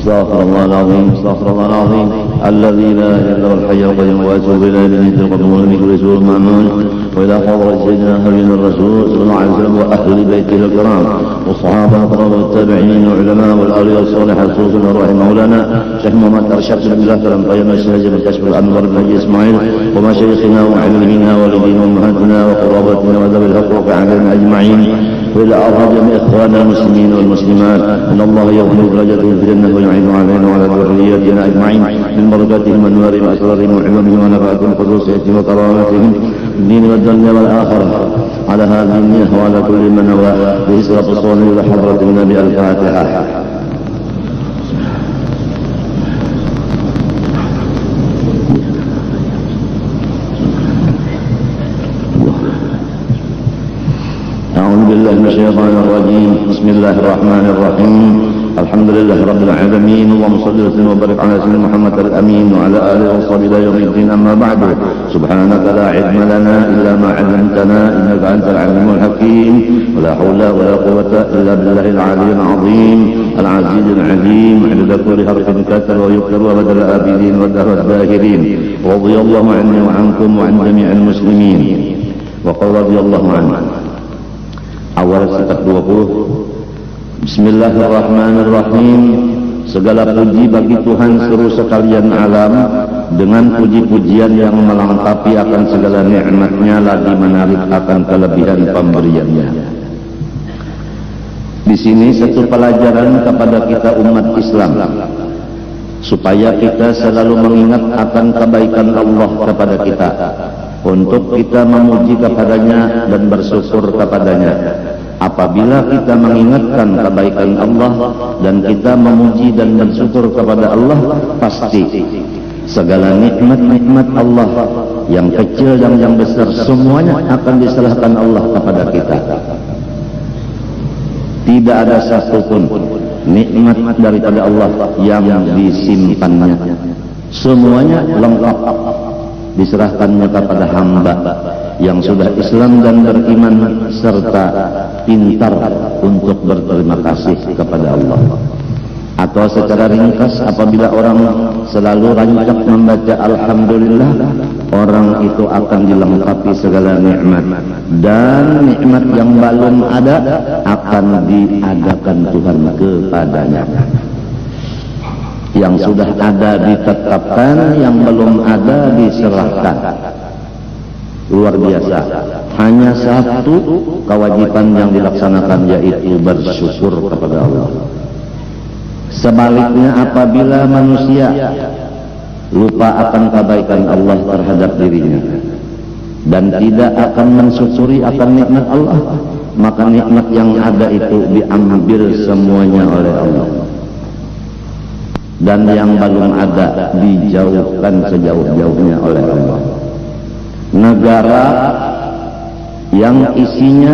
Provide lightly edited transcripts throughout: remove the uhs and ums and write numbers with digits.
استغفر الله العظيم استغفر الله العظيم الذي لا اله الا هو الحي القيوم واتوب اليه من القبور من كل سوء مامون والى حضره سيدنا حبيبنا الرسول صلى الله عليه وسلم واهل بيته الكرام والصحابه الكرام والتابعين والعلماء والاولياء الصالحين خصوصا الروح مولانا شيخ محمد ارشد بن الله كلام قيم الشهاده بالكشف الانور بن اسماعيل ومشايخنا ومعلمينا والدينا وامهاتنا وقرابتنا وذوي الحقوق علينا اجمعين والى ارحم جميع اخواننا المسلمين والمسلمات ان الله يغفر درجاتهم في الجنه ويعين علينا وعلى ذرياتنا اجمعين من بركاتهم وانوارهم واسرارهم وعلمهم ونفعاتهم وخصوصياتهم وكراماتهم في الدين والدنيا والاخره على هذه النيه وعلى كل من هو بإسراف الصالح الى حضره النبي الفاتحه. أعوذ بالله من الشيطان الرجيم بسم الله الرحمن الرحيم الحمد لله رب العالمين اللهم صل وسلم وبارك على سيدنا محمد الأمين وعلى آله وصحبه إلى يوم الدين أما بعد سبحانك لا علم لنا إلا ما علمتنا إنك أنت العليم الحكيم ولا حول ولا قوة إلا بالله العلي العظيم العزيز العليم عدد كل حرف كسر ويكسر وبدل الآبدين والدهر الداهرين رضي الله عني وعنكم وعن جميع المسلمين وقال رضي الله عنه. Awal sekitar 20. Bismillahirrahmanirrahim. Segala puji bagi Tuhan seluruh sekalian alam, dengan puji-pujian yang melengkapi akan segala nikmatnya, lagi menarik akan kelebihan pemberiannya. Di sini satu pelajaran kepada kita umat Islam, supaya kita selalu mengingat akan kebaikan Allah kepada kita, untuk kita memuji kepadanya dan bersyukur kepadanya. Apabila kita mengingatkan kebaikan Allah dan kita memuji dan bersyukur kepada Allah, pasti segala nikmat-nikmat Allah yang kecil dan yang besar semuanya akan diserahkan Allah kepada kita. Tidak ada satupun nikmat daripada Allah yang disimpannya. Semuanya lengkap diserahkannya kepada hamba yang sudah Islam dan beriman serta pintar untuk berterima kasih kepada Allah. Atau secara ringkas, apabila orang selalu rancak membaca Alhamdulillah, orang itu akan dilengkapi segala nikmat, dan nikmat yang belum ada akan diadakan Tuhan kepadanya. Yang sudah ada ditetapkan, yang belum ada diserahkan. Luar biasa. Hanya satu kewajiban yang dilaksanakan, yaitu bersyukur kepada Allah. Sebaliknya, apabila manusia lupa akan kebaikan Allah terhadap dirinya dan tidak akan mensyukuri akan nikmat Allah, maka nikmat yang ada itu diambil semuanya oleh Allah, dan yang belum ada dijauhkan sejauh-jauhnya oleh Allah. Negara yang isinya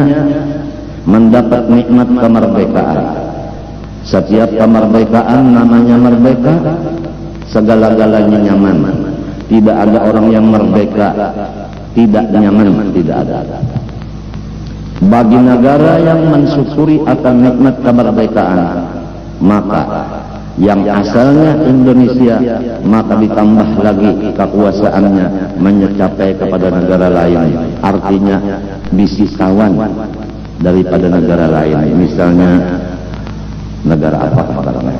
mendapat nikmat kemerdekaan, setiap kemerdekaan namanya merdeka, segala-galanya nyaman. Tidak ada orang yang merdeka tidak nyaman, tidak ada. Bagi negara yang mensyukuri akan nikmat kemerdekaan, maka yang asalnya Indonesia, maka ditambah lagi kekuasaannya mencapai kepada negara lain, artinya bisikawan daripada negara lain. Misalnya negara apa sekarang?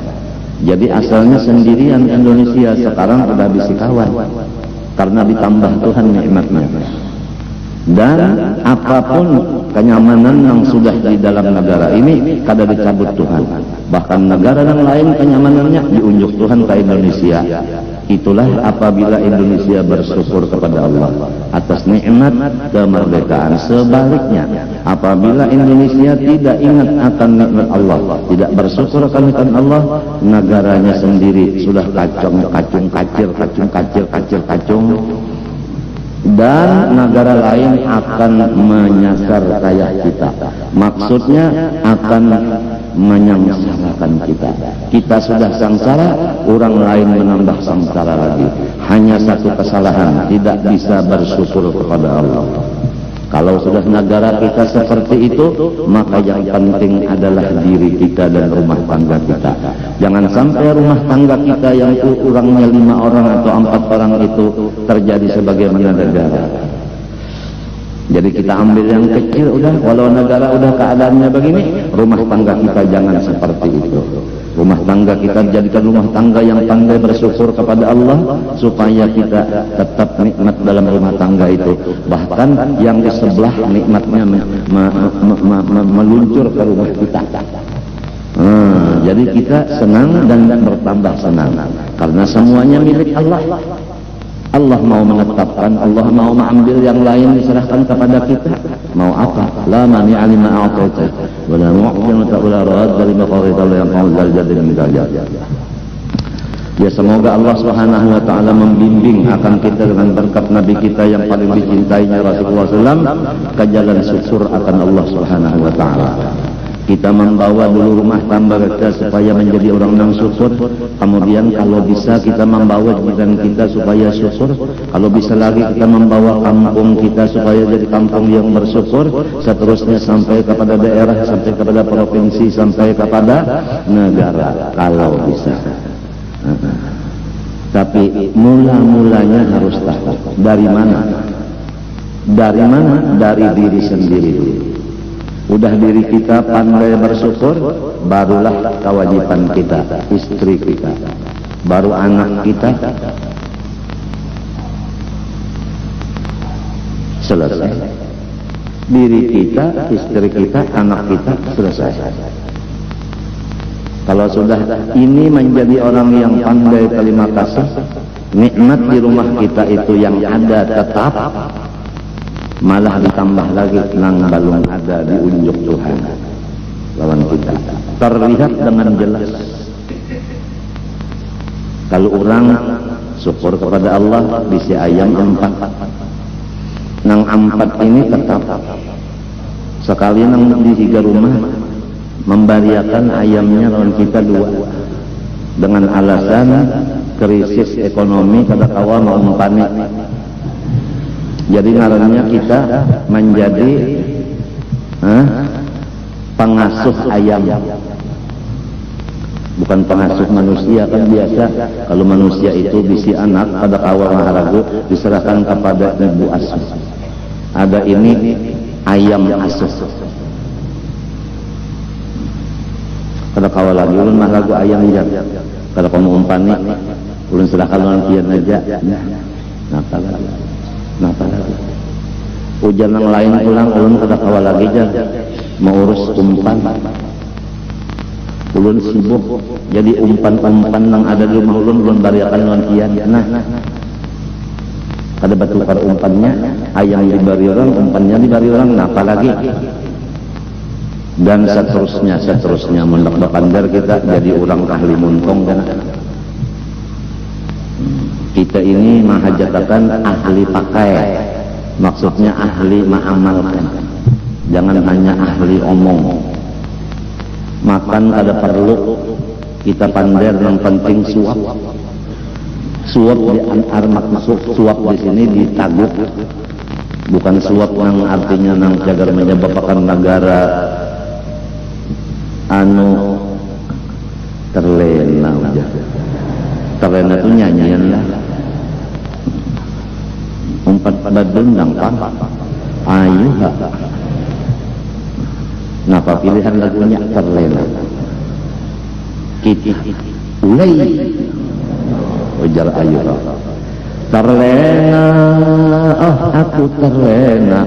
Jadi asalnya sendirian Indonesia, sekarang sudah bisikawan karena ditambah Tuhan nikmatnya. Dan apapun kenyamanan yang sudah di dalam negara ini kada dicabut Tuhan. Bahkan negara yang lain kenyamanannya diunjuk Tuhan ke Indonesia. Itulah apabila Indonesia bersyukur kepada Allah atas nikmat kemerdekaan. Sebaliknya, apabila Indonesia tidak ingat akan nikmat Allah, tidak bersyukur akan nikmat Allah, negaranya sendiri sudah kacung kacung, dan negara lain akan menyasar kayak kita. Maksudnya akan menyengsarakan kita. Kita sudah sengsara, orang lain menambah sengsara lagi. Hanya satu kesalahan, tidak bisa bersyukur kepada Allah. Kalau sudah negara kita seperti itu, maka yang penting adalah diri kita dan rumah tangga kita. Jangan sampai rumah tangga kita yang kurangnya 5 orang atau 4 orang itu terjadi sebagaimana negara. Jadi kita ambil yang kecil udah, walau negara udah keadaannya begini, rumah tangga kita jangan seperti itu. Rumah tangga kita jadikan rumah tangga yang pandai bersyukur kepada Allah, supaya kita tetap nikmat dalam rumah tangga itu. Bahkan yang di sebelah nikmatnya meluncur ke rumah kita. Jadi kita senang dan bertambah senang karena semuanya milik Allah. Allah mau menetapkan, Allah mau mengambil yang lain diserahkan kepada kita. Mau apa? La mani'a lima a'taita wa la mu'ti wa la radda lima qadaita wa yanfa'u dzal jaddi minka jad. Ya, semoga Allah Subhanahu wa taala membimbing akan kita dengan berkat Nabi kita yang paling dicintainya Rasulullah SAW ke jalan syukur akan Allah Subhanahu wa taala. Kita membawa dulu rumah tangga kita supaya menjadi orang yang syukur. Kemudian kalau bisa kita membawa jiran kita supaya syukur. Kalau bisa lagi kita membawa kampung kita supaya jadi kampung yang bersyukur. Seterusnya sampai kepada daerah, sampai kepada provinsi, sampai kepada negara kalau bisa. Tapi mula-mulanya harus tahu dari mana? Dari mana? Dari diri sendiri dulu. Udah diri kita pandai bersyukur, barulah kewajiban kita, istri kita, baru anak kita, selesai. Diri kita, istri kita, anak kita, selesai. Kalau sudah ini menjadi orang yang pandai terima kasih, nikmat di rumah kita itu yang ada tetap, malah ditambah lagi nang balung ada di unjuk Tuhan lawan kita, terlihat dengan jelas. Kalau orang syukur kepada Allah bisi ayam 4, nang 4 ini tetap sekali nang di 3 rumah membariakan ayamnya lawan kita 2 dengan alasan krisis ekonomi kada kawa mau umpani. Jadi ngarannya kita menjadi pengasuh ayam, bukan pengasuh manusia. Kan biasa kalau manusia itu bisi anak pada awal maharagu diserahkan kepada ibu asuh. Ada ini ayam asuh. Pada awal lagi ulun maharagu ayam jam. Kalau kamu umpani ulun serahkan lawan kian aja. Napa lagi? Hujan yang lain pulang, ulun kada kawal lagi jan, mau urus umpan. Ulun sibuk, jadi umpan-umpan yang ada di rumah ulun bariakan lawan kian. Nah, kada bertukar umpannya, ayam dibari orang, umpannya dibari orang, napa lagi? Dan seterusnya, mendak bandar kita jadi orang ahli muntong kan? Kita ini mahajatakan ahli pakai, maksudnya ahli mengamalkan, jangan hanya ahli omong. Makan kada perlu kita pandai, yang penting suap di antar maksud suap di sini ditaguk, bukan suap yang artinya nang jagar menyebabkan negara terlena aja. Terlena itu nyanyian lah, umpat pada dendang kan, ayu ha. Napa pilihan lagunya terlena? Kita ulai ujar ayu ha. Terlena, oh aku terlena.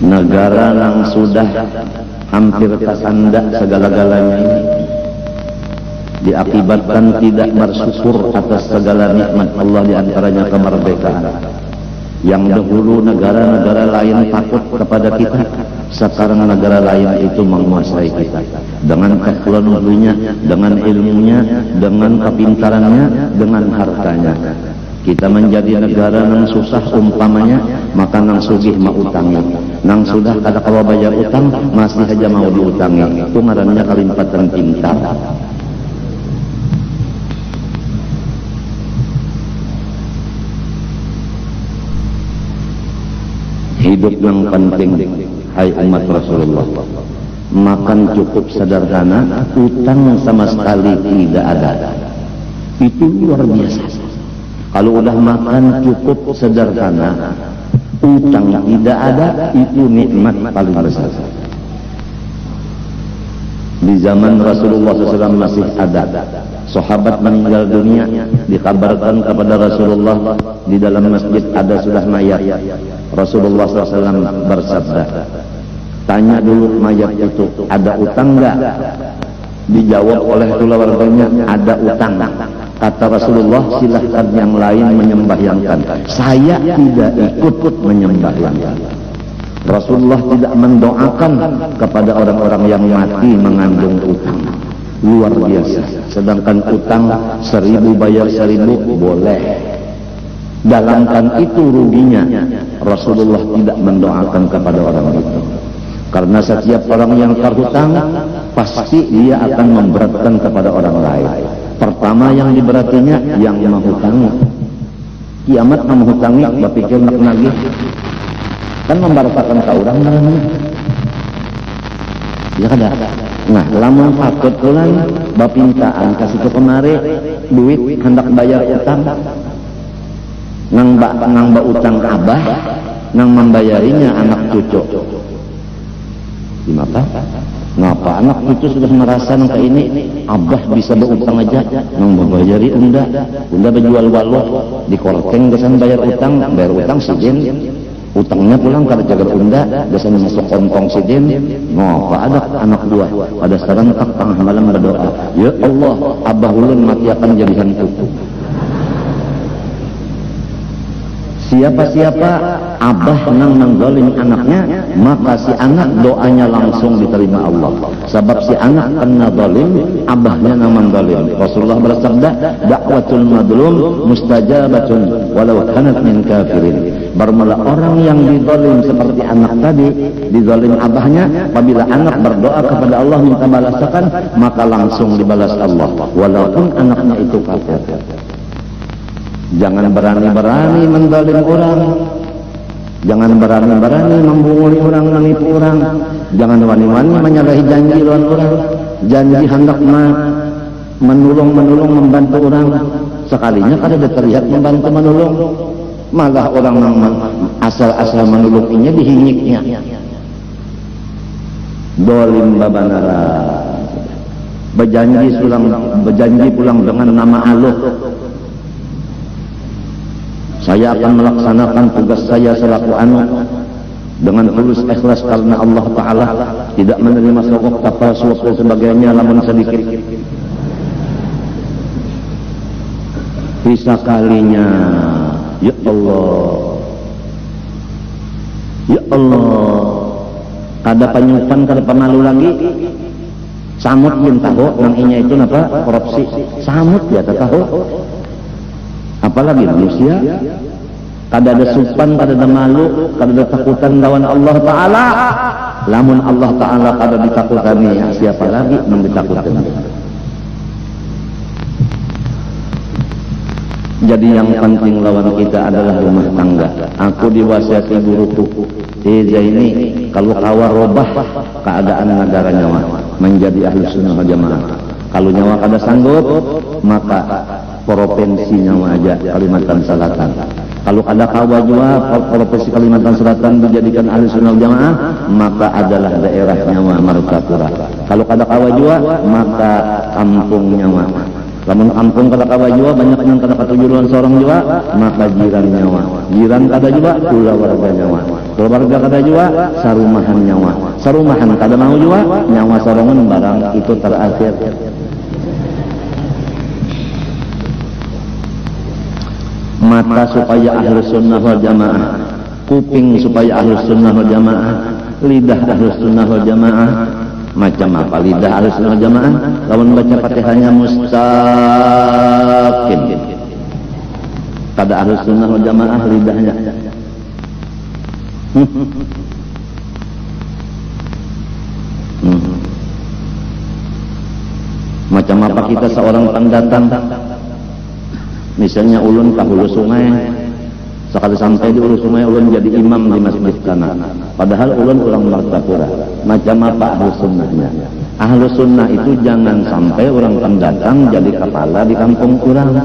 Negara yang sudah hampir tersandak segala-galanya ini diakibatkan tidak bersyukur atas segala nikmat Allah, diantaranya kemerdekaan. Yang dahulu negara-negara lain takut kepada kita, sekarang negara lain itu menguasai kita dengan teknologinya, dengan ilmunya, dengan kepintarannya, dengan hartanya. Kita menjadi negara yang susah umpamanya, maka nang sugih mau utangi, nang sudah kada kawa bayar utang masih saja mau diutangi. Itu ngarannya kalimpatan pintar. hidup yang penting, hai umat Rasulullah. Makan cukup sederhana, utang sama sekali tidak ada. Itu luar biasa. Kalau udah makan cukup sederhana, utang tidak ada, itu nikmat paling besar. Di zaman Rasulullah SAW masih ada sahabat meninggal dunia, dikabarkan kepada Rasulullah di dalam masjid ada sudah mayat. Rasulullah SAW bersabda, tanya dulu mayat itu ada utang enggak? Dijawab oleh keluarganya ada utang. Kata Rasulullah, silahkan yang lain menyembahyangkan, saya tidak ikut menyembahyangkan. Rasulullah tidak mendoakan kepada orang-orang yang mati mengandung utang. Luar biasa. Sedangkan utang 1000 bayar 1000 boleh. Dalamkan itu ruginya. Rasulullah tidak mendoakan kepada orang itu. Karena setiap orang yang terhutang pasti dia akan memberatkan kepada orang lain. Pertama yang diberatinya yang menghutangi. Kiamat menghutangi, berpikir nak nagih. Kan membaratakan ke orang namanya. Ya kada. Nah, lamun patut ulang bapintaan kasih ke kemari duit hendak bayar utang. Nang ba utang abah, nang membayarinya anak cucu. Gimana? Ngapa anak cucu sudah merasa nang ini abah bisa berutang aja, nang membayari unda berjual waluh di korteng gesan bayar utang sidin. Utangnya pulang kada jaga unda, biasanya masuk kontong sidin. Ngapa ada anak dua pada serentak tengah malam berdoa, ya Allah, abah ulun mati akan jadikan kuku. Siapa-siapa abah nang mengzalim anaknya, maka si anak doanya langsung diterima Allah. Sebab si anak kena zalim, abahnya nang mengzalim. Rasulullah bersabda, da'watul madlum mustajabatun walau kanat min kafirin. Bermula orang yang dizalim seperti anak tadi, dizalim abahnya, apabila anak berdoa kepada Allah minta balasan, maka langsung dibalas Allah walaupun anaknya itu kafir. Jangan berani-berani menzalim orang. Jangan berani-berani membunguli orang, menipu orang. Jangan wani-wani menyalahi janji lawan orang. Janji hendak menolong, membantu orang. Sekalinya kada terlihat membantu menolong. Malah orang asal-asal menolongnya dihinyiknya. Dolim babanara. Berjanji pulang dengan nama Allah. Saya akan melaksanakan tugas saya selaku anak dengan tulus ikhlas karena Allah Ta'ala, tidak menerima sogok tapal suap dan sebagainya lamun sedikit. Bisa kalinya, ya Allah, ya Allah, kada penyupan, kada pemalu lagi. Samut yang tahu nang inya itu apa? Korupsi. Samut ya tahu. Apalagi manusia, kada ada supan, kada ada malu, kada ada takutan lawan Allah Ta'ala. Lamun Allah Ta'ala kada ditakutani, siapa lagi yang ditakutkan? Jadi yang penting lawan kita adalah rumah tangga. Aku diwasiati guruku, ini kalau kawa robah keadaan negara nyawa menjadi ahli sunnah wal jamaah. Kalau nyawa kada sanggup, maka provinsi nyawa aja Kalimantan Selatan. Kalau ada kawa jua provinsi Kalimantan Selatan dijadikan ahli sunnah wal jamaah, maka adalah daerah nyawa Martapura. Kalau ada kawa jua, maka kampung nyawa. Lamun kampung kada kawa jua, banyak yang kada katujuan seorang jua, maka jiran nyawa. Jiran kada jua, keluarga nyawa. Keluarga kada jua, sarumahan nyawa. Sarumahan kada mau jua, nyawa sorongan barang itu terakhir. Mata supaya ahlu sunnah wal jamaah, kuping supaya ahlu sunnah wal jamaah, lidah ahlu sunnah wal jamaah. Macam apa lidah ahlu sunnah wal jamaah? Lawan baca Fatihahnya mustaqim. Kada ahlu sunnah wal jamaah lidahnya. Macam apa kita seorang pendatang? Misalnya ulun ke hulu sungai, Sekali sampai di ulu sungai ulun jadi imam di masjid kana. Padahal ulun orang Martapura. Macam apa ahlu sunnahnya? Ahlu sunnah itu jangan sampai orang pendatang jadi kepala di kampung kurang.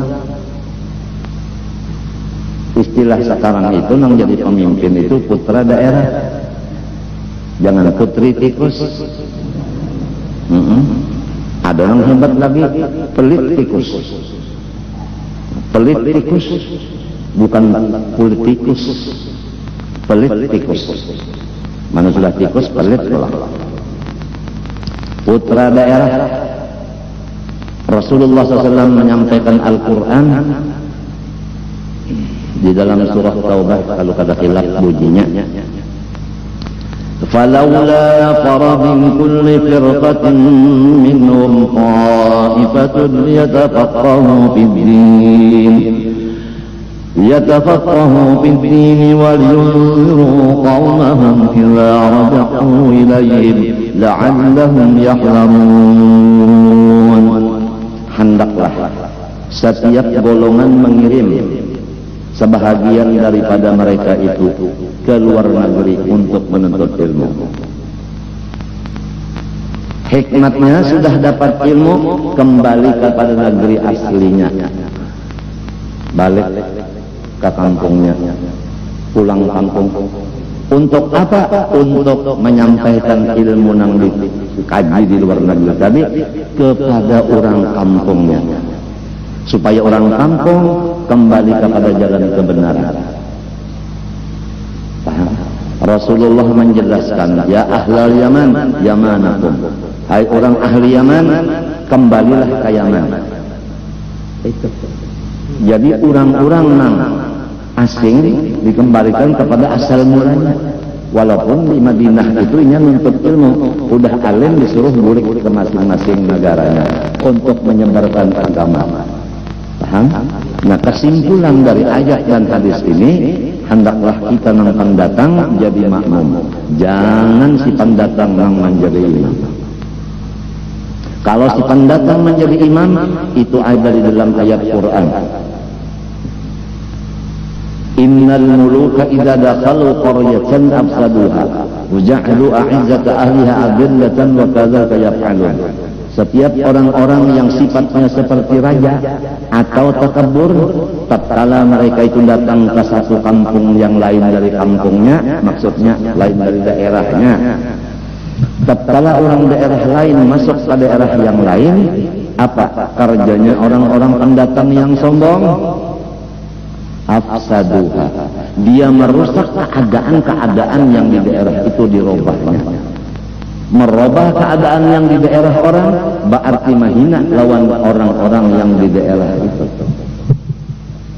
Istilah sekarang itu nang jadi pemimpin itu putra daerah. Jangan putri tikus. Ada yang hebat lagi, pelit tikus. Pelit tikus. Bukan politikus, pelit tikus. Mana sudah tikus, pelit pula. Putra daerah. Rasulullah SAW menyampaikan Al-Quran di dalam surah Taubah, kalau kada khilaf bunyinya. فَلَوْلَا نَفَرَ مِنْ كُلِّ فِرْقَةٍ مِّنْهُمْ طَائِفَةٌ ليتفقهوا في الدين ولينذروا قومهم إذا رجعوا إليهم لعلهم يحذرون. Hendaklah setiap golongan mengirim sebahagian daripada mereka itu ke luar negeri untuk menuntut ilmu. Hikmatnya sudah dapat ilmu, kembali kepada negeri aslinya, balik ke kampungnya, pulang kampung. Untuk apa? Untuk menyampaikan ilmu yang dikaji di luar negeri tadi kepada orang kampungnya, supaya orang kampung kembali kepada jalan kebenaran. Paham? Rasulullah menjelaskan, ya ahlal Yaman, Yamanakum. Hai orang ahli Yaman, kembalilah ke Yaman. Itu. Jadi orang-orang nang asing dikembalikan kepada asal mulanya. Walaupun di Madinah itu inya nuntut ilmu, udah alim disuruh balik ke masing-masing negaranya untuk menyebarkan agama. Paham? Nah, kesimpulan dari ayat dan hadis ini, hendaklah kita nang pendatang jadi makmum, jangan si pendatang nang menjadi imam. Kalau si pendatang menjadi imam, itu ada di dalam ayat Quran. Innal muluka idza dakhalu qaryatan afsaduha wa ja'alu a'izzata ahliha adillatan wa kadzalika yaf'alun. Setiap orang-orang yang sifatnya seperti raja atau takabur, tatkala mereka itu datang ke satu kampung yang lain dari kampungnya, maksudnya lain dari daerahnya, tatkala orang daerah lain masuk ke daerah yang lain, apa kerjanya orang-orang pendatang yang sombong? Afsaduha, dia merusak keadaan-keadaan yang di daerah itu dirubahnya. Merubah keadaan yang di daerah orang berarti menghina lawan orang-orang yang di daerah itu.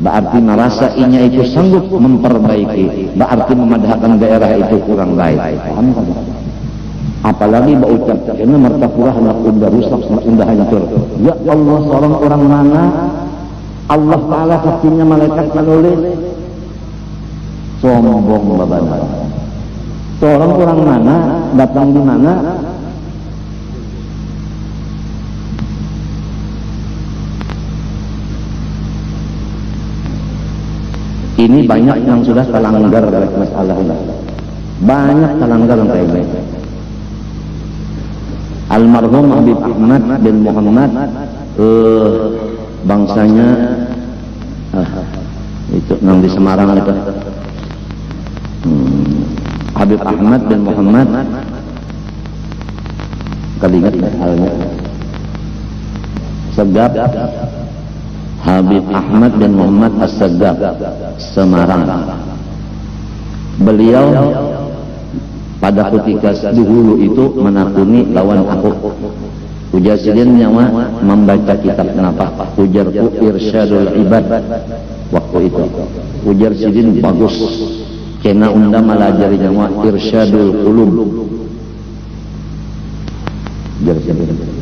Berarti merasa inya itu sanggup memperbaiki, berarti memadahkan daerah itu kurang baik. Paham kan? Apalagi berucap, karena Martapura hendak udah rusak, udah hancur. Ya Allah, seorang orang mana Allah Ta'ala kasihnya malaikat menulis, sombong babana. Seorang orang mana, datang di mana, ini banyak yang sudah terlanggar dalam masalah ini. Banyak terlanggar yang kayak ini. Almarhum Habib Ahmad bin Muhammad, bangsanya itu nang di Semarang itu. Habib Ahmad bin Muhammad, kaliingat halnya Segap, Habib Ahmad bin Muhammad As-Segap, Semarang. Beliau pada ketika dahulu itu menakuni lawan aku. Ujar sidin nyawa membaca kitab kenapa? Ujarku Irsyadul Ibad waktu itu. Ujar sidin bagus. Kena unda malajari nyawa Irsyadul Qulub. Ujar sidin.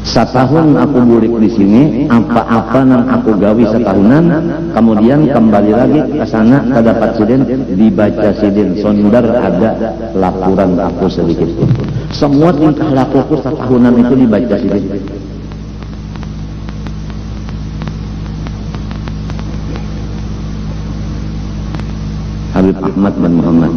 Setahun aku bulik di sini, apa-apa nang aku gawi setahunan, kemudian kembali lagi ke sana, terdapat sidin, dibaca sidin, sondar ada laporan aku sedikit. Semua tingkah lakuku setahunan itu dibaca sidin. Ahmad bin Muhammad.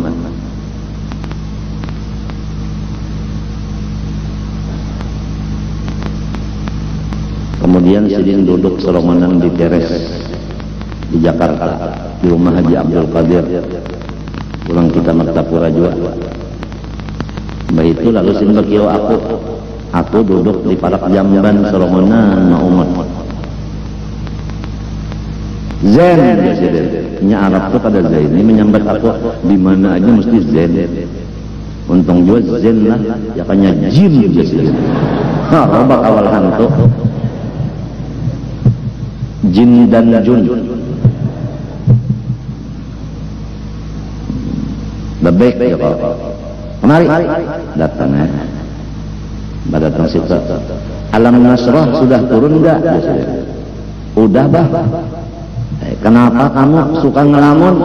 Kemudian Sidin duduk serombongan di teres di Jakarta, di rumah Haji Abdul Qadir. Pulang kita Martapura juga. Baik itu lalu Sidin berkiau aku duduk di parak jamban serombongan Umar. Zen ya Sidin. Nya Arab tuh pada Zen. Ini menyambat aku di mana aja mesti Zen. Untung juga Zen lah, ya kanya jin ya Sidin. Nah, robak awal hantu. Jin dan jun. Bebek ya Pak. Kemari datang ya. Datang situ. Alam Nasrah sudah turun enggak? Udah bah. Kenapa kamu suka ngelamun?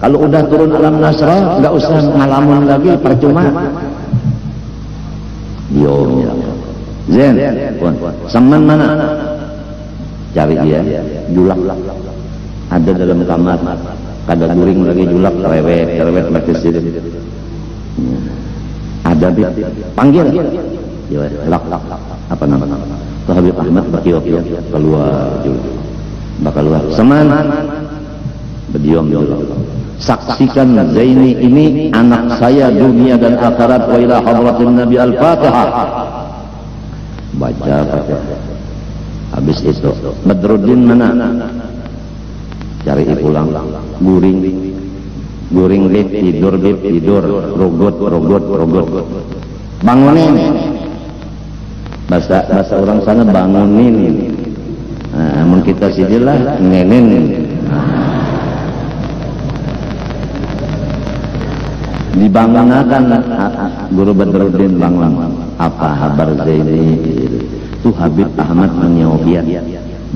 Kalau udah turun Alam Nasrah enggak usah ngelamun lagi, percuma. Yo. Zen. Semen mana? Cari dia, julak ada dalam kamar, kada guring lagi julak, cerewet mati Sidin. Ada panggil, lak apa nama? Tuh Habib Ahmad berkiok keluar julak, bakal keluar. Seman, berdiam julak. Saksikan Zaini ini anak saya dunia dan akhirat wa ila hadratin Nabi Al-Fatihah. Baca. Habis itu Badruddin mana? Cari pulang. Guring tidur rogot. Bangunin. Bahasa orang sana bangunin. Nah, mun kita sidilah nenin. Dibangunkan Guru Badruddin bangun. Apa kabar Zaini? Itu Habib Ahmad menyobiat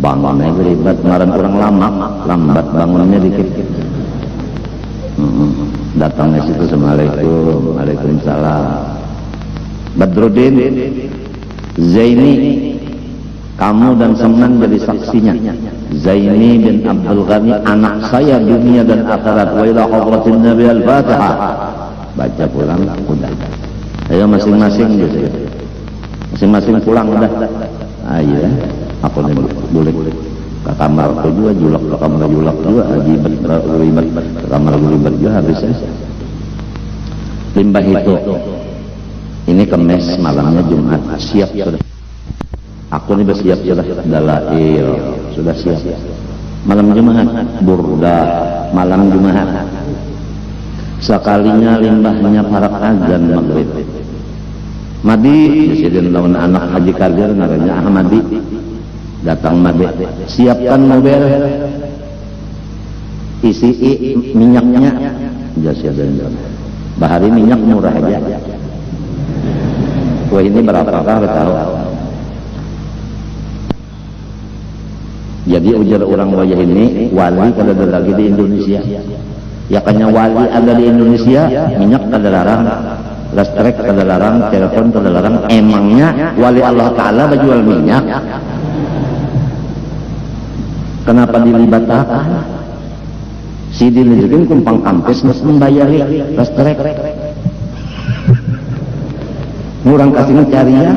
bangunnya ribet, kemarin orang lambat bangunnya dikit. Datangnya situ, Assalamualaikum, Waalaikumsalam. Badruddin, Zaini, kamu dan Seman jadi saksinya. Zaini bin Abdul Ghani anak saya dunia dan akhirat wa ila hadratin Nabi Al-Fatihah. Baca pulang udah. Ayo masing-masing gitu. Masing-masing pulang udah. Ayo, aku nih boleh ke kamar aku juga julak, ke kamar julak juga, ribet ke kamar ribet juga habisnya. Limbah itu, ini Kemis malamnya Jumat, siap sudah. Aku nih bersiap sudah dalail, sudah siap. Malam Jumat, burda, malam Jumat. Sekalinya limbahnya para azan maghrib. Madi, Presiden lawan anak Haji Kadir namanya Ahmadi, datang Madi, siapkan mobil, isi minyaknya, bahari minyak murah aja. Wah ini berapakah tahu? Jadi ujar orang wajah ini wali kada ada lagi di Indonesia. Ya kanya wali ada di Indonesia, minyak kada larang. Listrik kada larang, telepon kada larang. Emangnya wali Allah Ta'ala berjual minyak? Kenapa dilibatkan? Si dilibatkan kumpang kampus mesti membayari listrik. Ngurang kasih carian,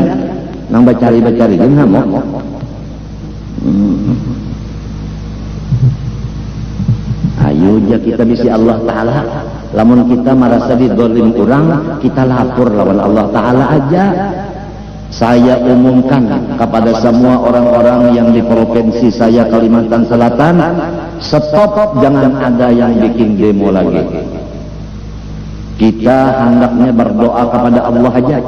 nang bacari-bacari kan mau. Ayo ja kita bisi Allah Ta'ala. Lamun kita merasa didolim kurang, kita lapor lawan Allah Ta'ala aja. Saya umumkan kepada semua orang-orang yang di provinsi saya Kalimantan Selatan, stop, jangan ada yang bikin demo lagi. Kita hendaknya berdoa kepada Allah aja.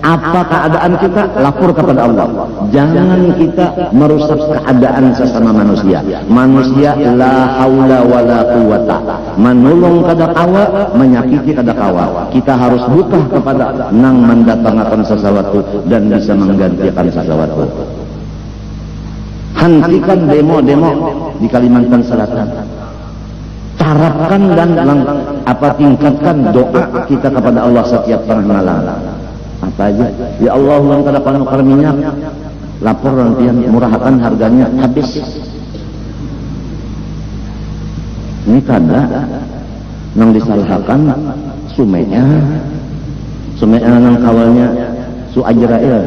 Apa keadaan kita, lapor kepada Allah. Jangan kita merusak keadaan sesama manusia. Manusia la haula wala quwata. Menolong kada kawa, menyakiti kada kawa. Kita harus buka kepada nang mendatangkan sesuatu dan bisa menggantikan sesuatu. Hentikan demo-demo di Kalimantan Selatan. Tarapkan dan tingkatkan doa kita kepada Allah setiap tengah malam. Apa aja? Ya Allah, ulang kada panukar minyak, lapor nanti murahkan harganya habis. Ini kada. nang disalahkan Sumea nang kawalnya Su Ajrail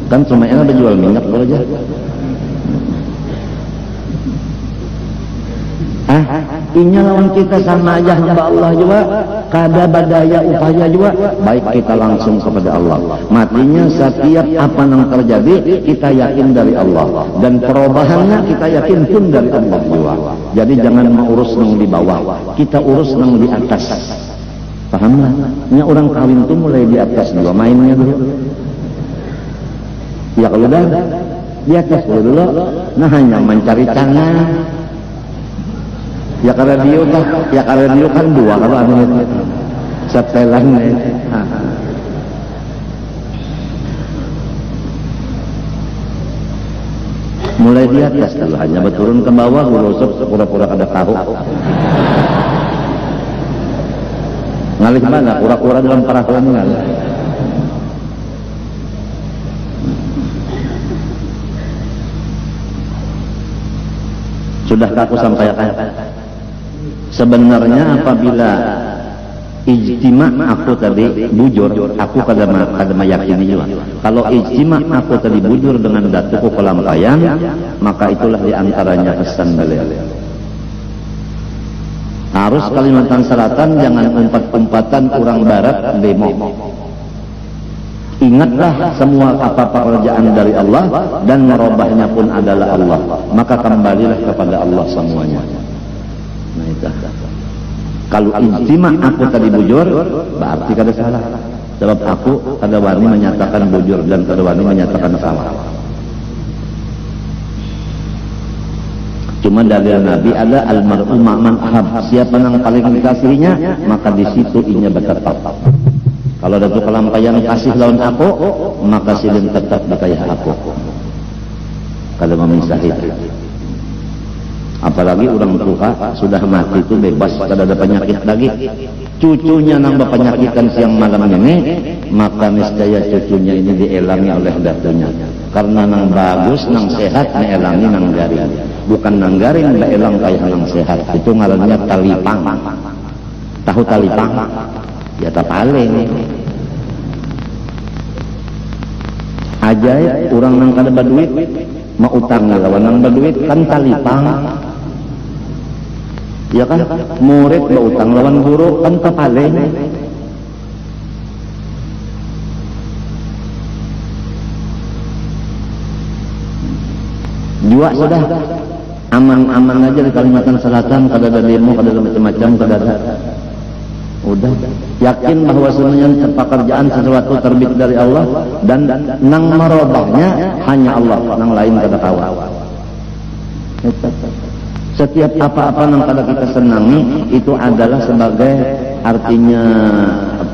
kan Sumea ada jual minyak kalau aja inya lawan kita sama aja hamba Allah juga kada badaya upaya juga baik kita langsung kepada Allah matinya setiap apa yang terjadi kita yakin dari Allah dan perubahannya kita yakin pun dari Allah juga jadi jangan mengurus yang di bawah kita urus yang di atas paham lah ini orang kawin tuh mulai di atas juga mainnya dulu ya kalau udah di atas dulu nah hanya mencari tangan ya karena dia kan dua kalau aneh itu setelan mulai di atas dulu hanya berturun ke bawah gulosok pura-pura ada tahu ngalih mana pura-pura dalam perahuan ngalih sudah aku sampaikan sebenarnya apabila ijtima aku tadi bujur aku kada meyakini juga kalau ijtima aku tadi bujur dengan datuku kelampayan maka itulah diantaranya kesan beliau harus Kalimantan Selatan jangan umpat-umpatan orang barat demo ingatlah semua apa pekerjaan dari Allah dan merubahnya pun adalah Allah maka kembalilah kepada Allah semuanya. Nah itu kalau ijtima aku tadi bujur berarti kada salah sebab aku kada wani menyatakan bujur dan kada wani menyatakan salah cuma dalil Nabi ada almar'u ma'man ahab siapa yang paling dikasihinya maka di situ inya bertetap kalau datu kelampayan kasih lawan aku maka silin tetap dikayah aku kada memisah itu apalagi orang tua sudah mati itu bebas kada ada penyakit lagi cucunya nambah penyakitan siang malam ini maka niscaya cucunya ini dielangi oleh datunya karena nang bagus nang sehat dielangi nang garing bukan nang garing dielang kayak nang sehat itu ngarannya talipang tahu talipang ya tapaling ajaib orang nang kada baduit mau utang lawan nang baduit kan talipang ya kan murid berutang lawan guru kan tapaling jua sudah aman-aman aja di Kalimantan Selatan kada ada demo kada ada macam-macam kada ada udah yakin bahwa semuanya pekerjaan sesuatu terbit dari Allah dan nang merubahnya hanya Allah nang lain kada tahu setiap apa-apa yang kada kita senangi itu adalah sebagai artinya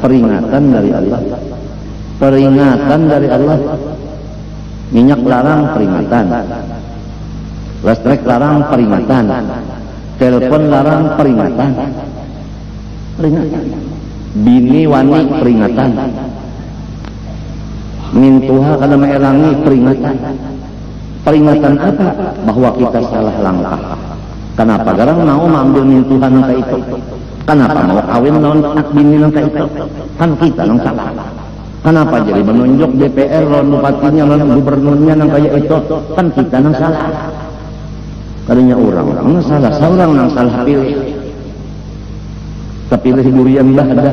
peringatan dari Allah minyak larang peringatan listrik larang peringatan telepon larang peringatan bini wani peringatan mintuha kada maelangi peringatan apa bahwa kita salah langkah. Kenapa garang mau mengambil mintuhan nangka itu? Kenapa mau kawin lawan anak bini nangka itu? Kan kita nang salah. Kenapa jadi menunjuk DPR lawan bupatinya lawan gubernurnya nang kaya itu? Kan kita nang salah. Kalinya orang nang salah, seorang nang salah pilih. Kepilih durian lah ada.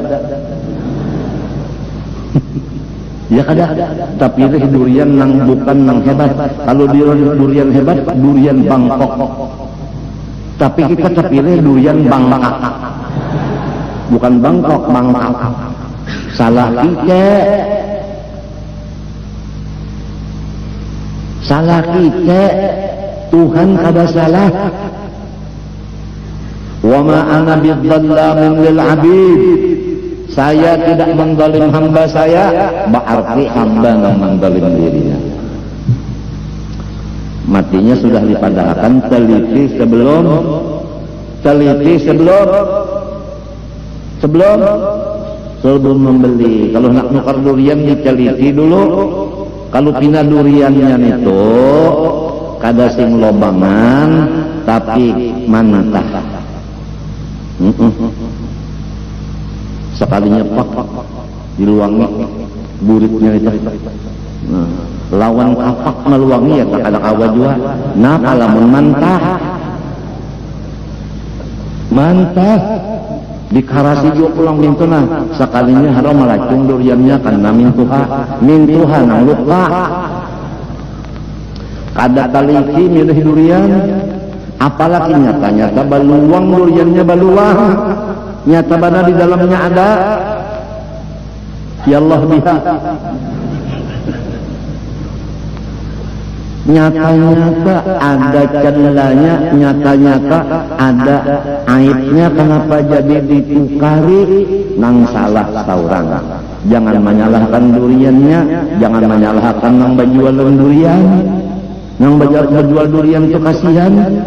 Ya kada, tapi durian nang bukan nang hebat. Kalau durian hebat, durian Bangkok. Tapi kita terpilih durian Bangkok, bukan Bangkok, Bangkok. Salah kita, Tuhan kada salah. Wa ma ana bidzallamin lil 'abid. Saya tidak menzalim hamba saya, berarti hamba yang menzalim dirinya. Matinya sudah dipadahkan, teliti sebelum membeli. Kalau nak nukar durian diteliti dulu. Kalau pina duriannya itu kada sing lobangan tapi manatah. Sekalinya pak diluangi buritnya itu. Nah, lawan kapak meluangi ya tak ada kawa juga. Nah kalamun mantah dikarasi juga pulang mintuna sekalinya haram melacung duriannya karena mintuha nang lupa kada kaliki milih durian apalagi nyata baluang duriannya baluang nyata bana di dalamnya ada ya Allah biha nyata-nyata ada celahnya, nyata-nyata ada aibnya. Kenapa jadi ditukari? Nang salah saurang. Jangan menyalahkan duriannya, jangan menyalahkan nang bajual durian. Nang bajual durian itu kasihan,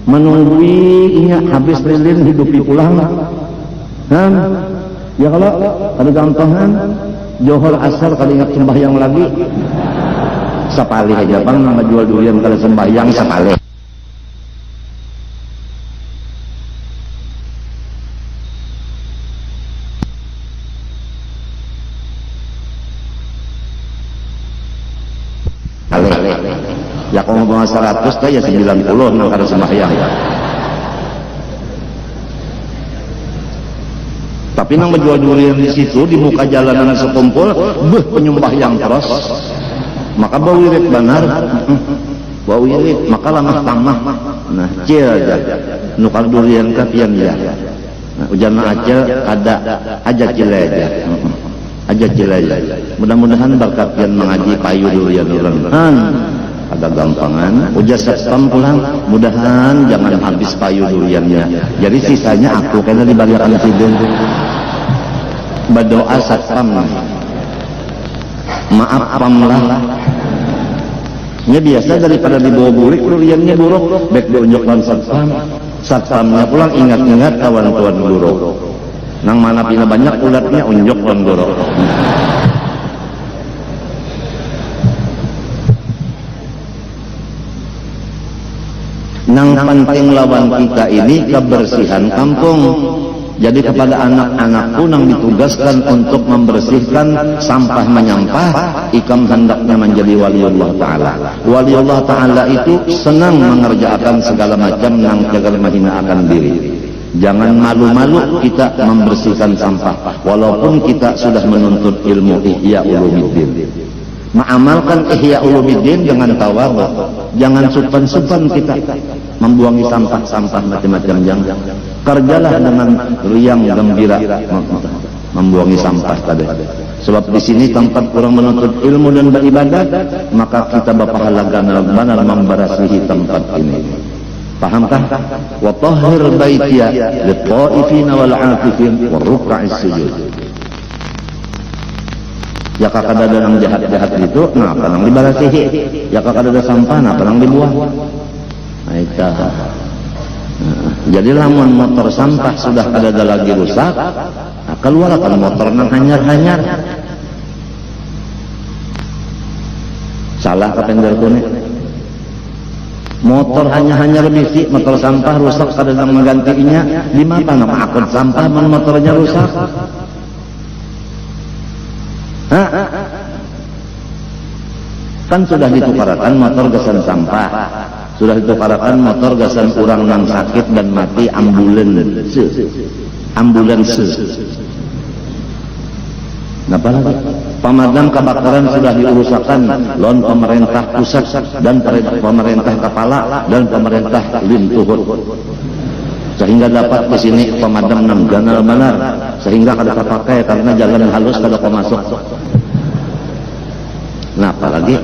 menungguinya habis lilin hidupi pulang. Ya kalau ada gampangan johor asar kali ingat sembahyang lagi. Sapali aja bang nama jual durian kalau sembahyang sapali ya kalau mau 100 ya 90 nang kada sembahyang tapi nang menjual durian di situ di muka jalanan sekumpul penyembah yang terus maka bau wirid benar bau wirid maka lamah tamah nah cil aja nukal durian kapian ya nah, ujan acil ada aja cil aja mudah-mudahan berkapian mengaji payu durian ada gampangan ujar satpam pulang mudahan jangan habis payu duriannya jadi sisanya aku karena dibaliakan tidur berdoa satpam maaf pamlah nya biasa daripada dibawa bulik duriannya buruk baik diunjukkan satpamnya pulang ingat-ingat kawan-kawan buruk nang mana pina banyak ulatnya unjukkan buruk nang penting lawan kita ini kebersihan kampung. Jadi kepada anak-anakku yang ditugaskan untuk membersihkan sampah menyampah, ikam hendaknya menjadi waliullah ta'ala. Waliullah ta'ala itu senang mengerjakan segala macam yang segala menghinakan diri. Jangan malu-malu kita membersihkan sampah, walaupun kita sudah menuntut ilmu Ihya Ulumuddin. Mengamalkan Ihya Ulumuddin dengan tawadhu. Jangan supan-supan kita membuangi sampah-sampah macam-macam jangan. Kerjalah dengan riang gembira membuangi sampah tadi. Sebab di sini tempat kurang menuntut ilmu dan beribadat, maka kita berpahala benar memberasihi tempat ini. Pahamkah? Wa tahhir baitiya lit-ta'ifina wal 'akifin wa ruk'is sujud. Ya kakak ada yang jahat-jahat itu, nah apa yang dibarasihi? Ya kakak ada sampah, nah apa yang dibuang? Nah, itu. Jadi lamun motor sampah sudah ada lagi rusak, nah, keluarkan motor nang hanyar-hanyar. Salah kapender kuning. Motor hanya bisi, motor sampah rusak ada yang menggantinya. Di mana nama akun sampah motornya rusak? Hah? Kan sudah ditukarkan motor gasan sampah. Sudah ditukarkan motor gasan kurang nang sakit dan mati ambulans. Napa lagi? Pemadam kebakaran sudah diurusakan lawan pemerintah pusat dan pemerintah kepala dan pemerintah lintuhut. Sehingga dapat di sini pemadam nang ganal benar sehingga kada terpakai karena jalan halus kada masuk. Nah apalagi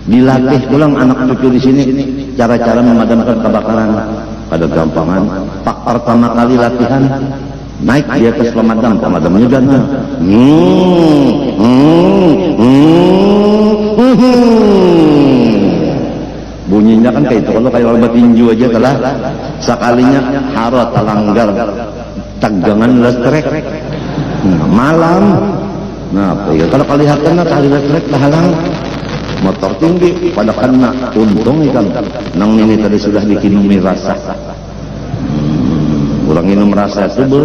dilatih pulang anak cucu di sini cara-cara memadamkan kebakaran pada gampangan. Pak pertama kali latihan naik di atas pemadamnya ganal. Bunyinya kan kayak itu kalau kayak obat tinju aja telah sekalinya harot langgar tegangan listrik malam. Nah ya kalau kelihatan kali listrik halang motor tinggi pada kena untung ikan nang ini tadi sudah dikinumi rasa orang minum rasa itu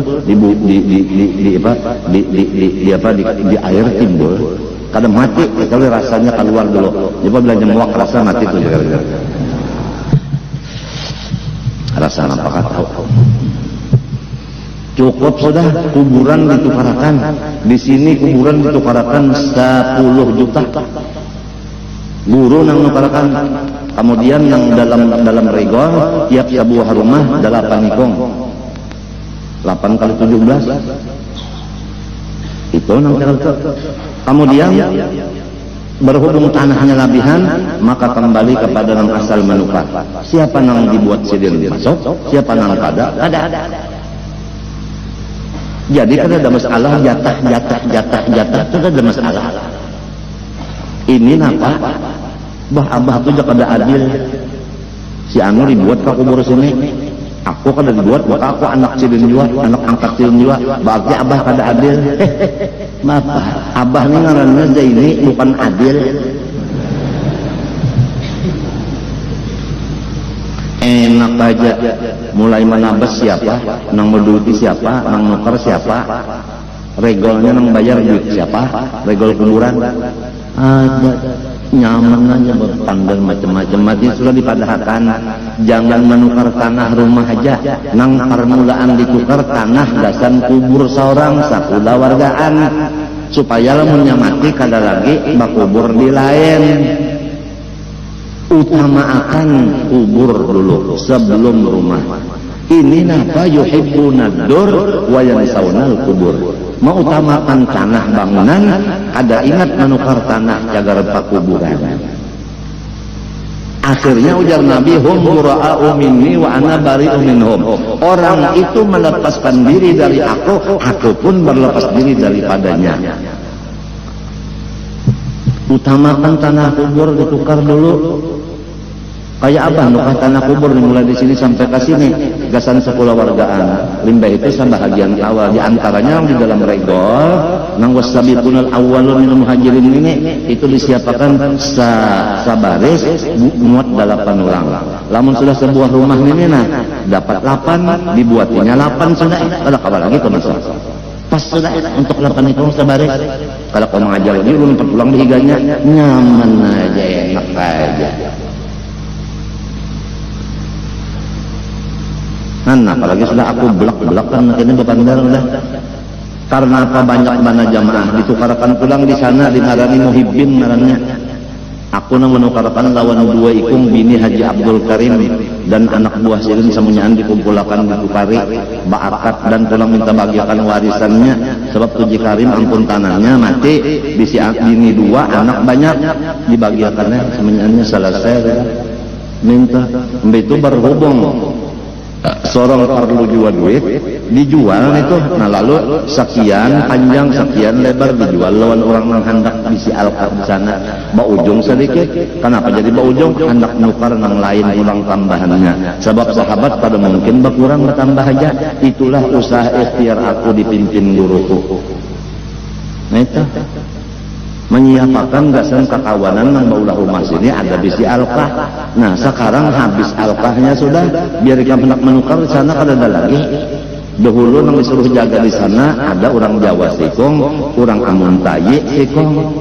di air timbul kadang mati kalau rasanya keluar dulu coba belanja muak rasa mati itu gara-gara rasa apakah tahu cukup sudah kuburan ditukarakan di sini kuburan ditukarakan 10 juta guru nang nukarakan kemudian nang dalam regol tiap sebuah rumah 8 ikong 8 kali 17 itu nang kemudian berhubung tanahnya labihan maka kembali kepada nang asal menukar siapa nang dibuat sidin masuk siapa nang kada jadi kan ada masalah jatah itu ada masalah ini napa abah tuh kada adil si anu dibuat ke kubur sini aku kada dibuat maka aku anak sidin jua anak angkat sidin jua berarti abah kada adil maaf abah ini ngarannya Zaini bukan adil enak aja mulai menabas siapa nang menduduki siapa nang nuker siapa regolnya nang bayar duit siapa regol kuburan ada nyaman aja berpandang macam-macam mati sudah dipadahkan jangan menukar tanah rumah aja nang permulaan ditukar tanah dasan kubur seorang sakula wargaan supaya lamunnya mati kada lagi bakubur di lain utamakan kubur dulu sebelum rumah ini napa yuhibbuna dur wa yansawnal kubur mengutamakan tanah bangunan ada ingat menukar tanah jagar pakuburan akhirnya ujar Nabi hum bura'u minni wa ana bari'u minhum orang itu melepaskan diri dari aku pun berlepas diri daripadanya utamakan tanah kubur ditukar dulu kayak abah nukah tanah kubur dimulai di sini sampai ke sini gasan sekolah wargaan limbah itu sebahagian awal diantaranya di dalam regol nang wasabiqunal awwalun minal muhajirin ini itu disiapkan sabaris muat 8 orang lamun sudah sebuah rumah ini nah dapat 8 dibuatinya 8 sudah ada kabar lagi ke masa pas sudah untuk 8 itu sabaris kalau kau mengajar ini belum pulang di higanya nyaman aja enak aja apalagi sudah aku belak kan ini bepandar udah karena apa banyak mana jamaah ditukarkan pulang di sana dimarani muhibbin marahnya aku nang menukarkan lawan 2 ikung bini Haji Abdul Karim dan anak buah sirin semuanya dikumpulkan ditukari baakat dan pulang minta bagikan warisannya sebab Tuji Karim ampun tanahnya mati bisi bini 2 anak banyak dibagikannya semuanya selesai minta itu berhubung seorang perlu jual duit dijual itu nah lalu sekian panjang sekian lebar dijual lawan orang yang hendak bisi alkar di sana baujung sedikit kenapa jadi baujung hendak nukar nang lain ulang tambahannya sebab sahabat pada mungkin berkurang bertambah aja itulah usaha ikhtiar aku dipimpin guruku nah itu menyiapkan gasan kekawanan yang baulah rumah sini ada bisi alkah nah sekarang habis alkahnya sudah biar ikan hendak menukar di sana kada ada lagi dahulu yang disuruh jaga di sana ada orang Jawa sikong orang Amuntayi sikong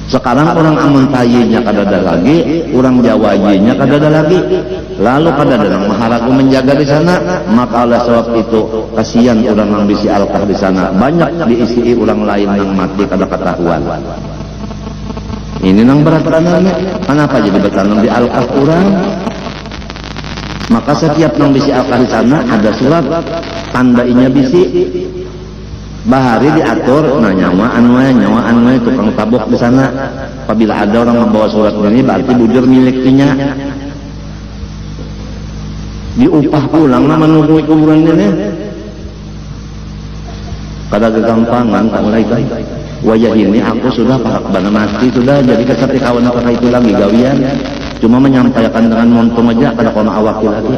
sekarang orang Amuntayinya kada ada lagi orang Jawayinya kada ada lagi lalu kada ada yang maharaku menjaga di sana maka oleh sebab itu kasihan orang yang bisi alkah di sana banyak diisi orang lain yang mati kada ketahuan ini nang berat-beratnya kenapa jadi bertanam di alkah orang maka setiap nang bisi alkah di sana ada surat tandainya bisi bahari diatur nah nyawaan tukang tabok di sana apabila ada orang membawa surat ini berarti bujur miliknya diupah pulang nah menunggu kuburan ini kada kegampangan mulai wajah ini aku sudah parak bana mati sudah jadi ketika kawan kakak itu lagi gawian cuma menyampaikan dengan montom aja kada kona awaki lagi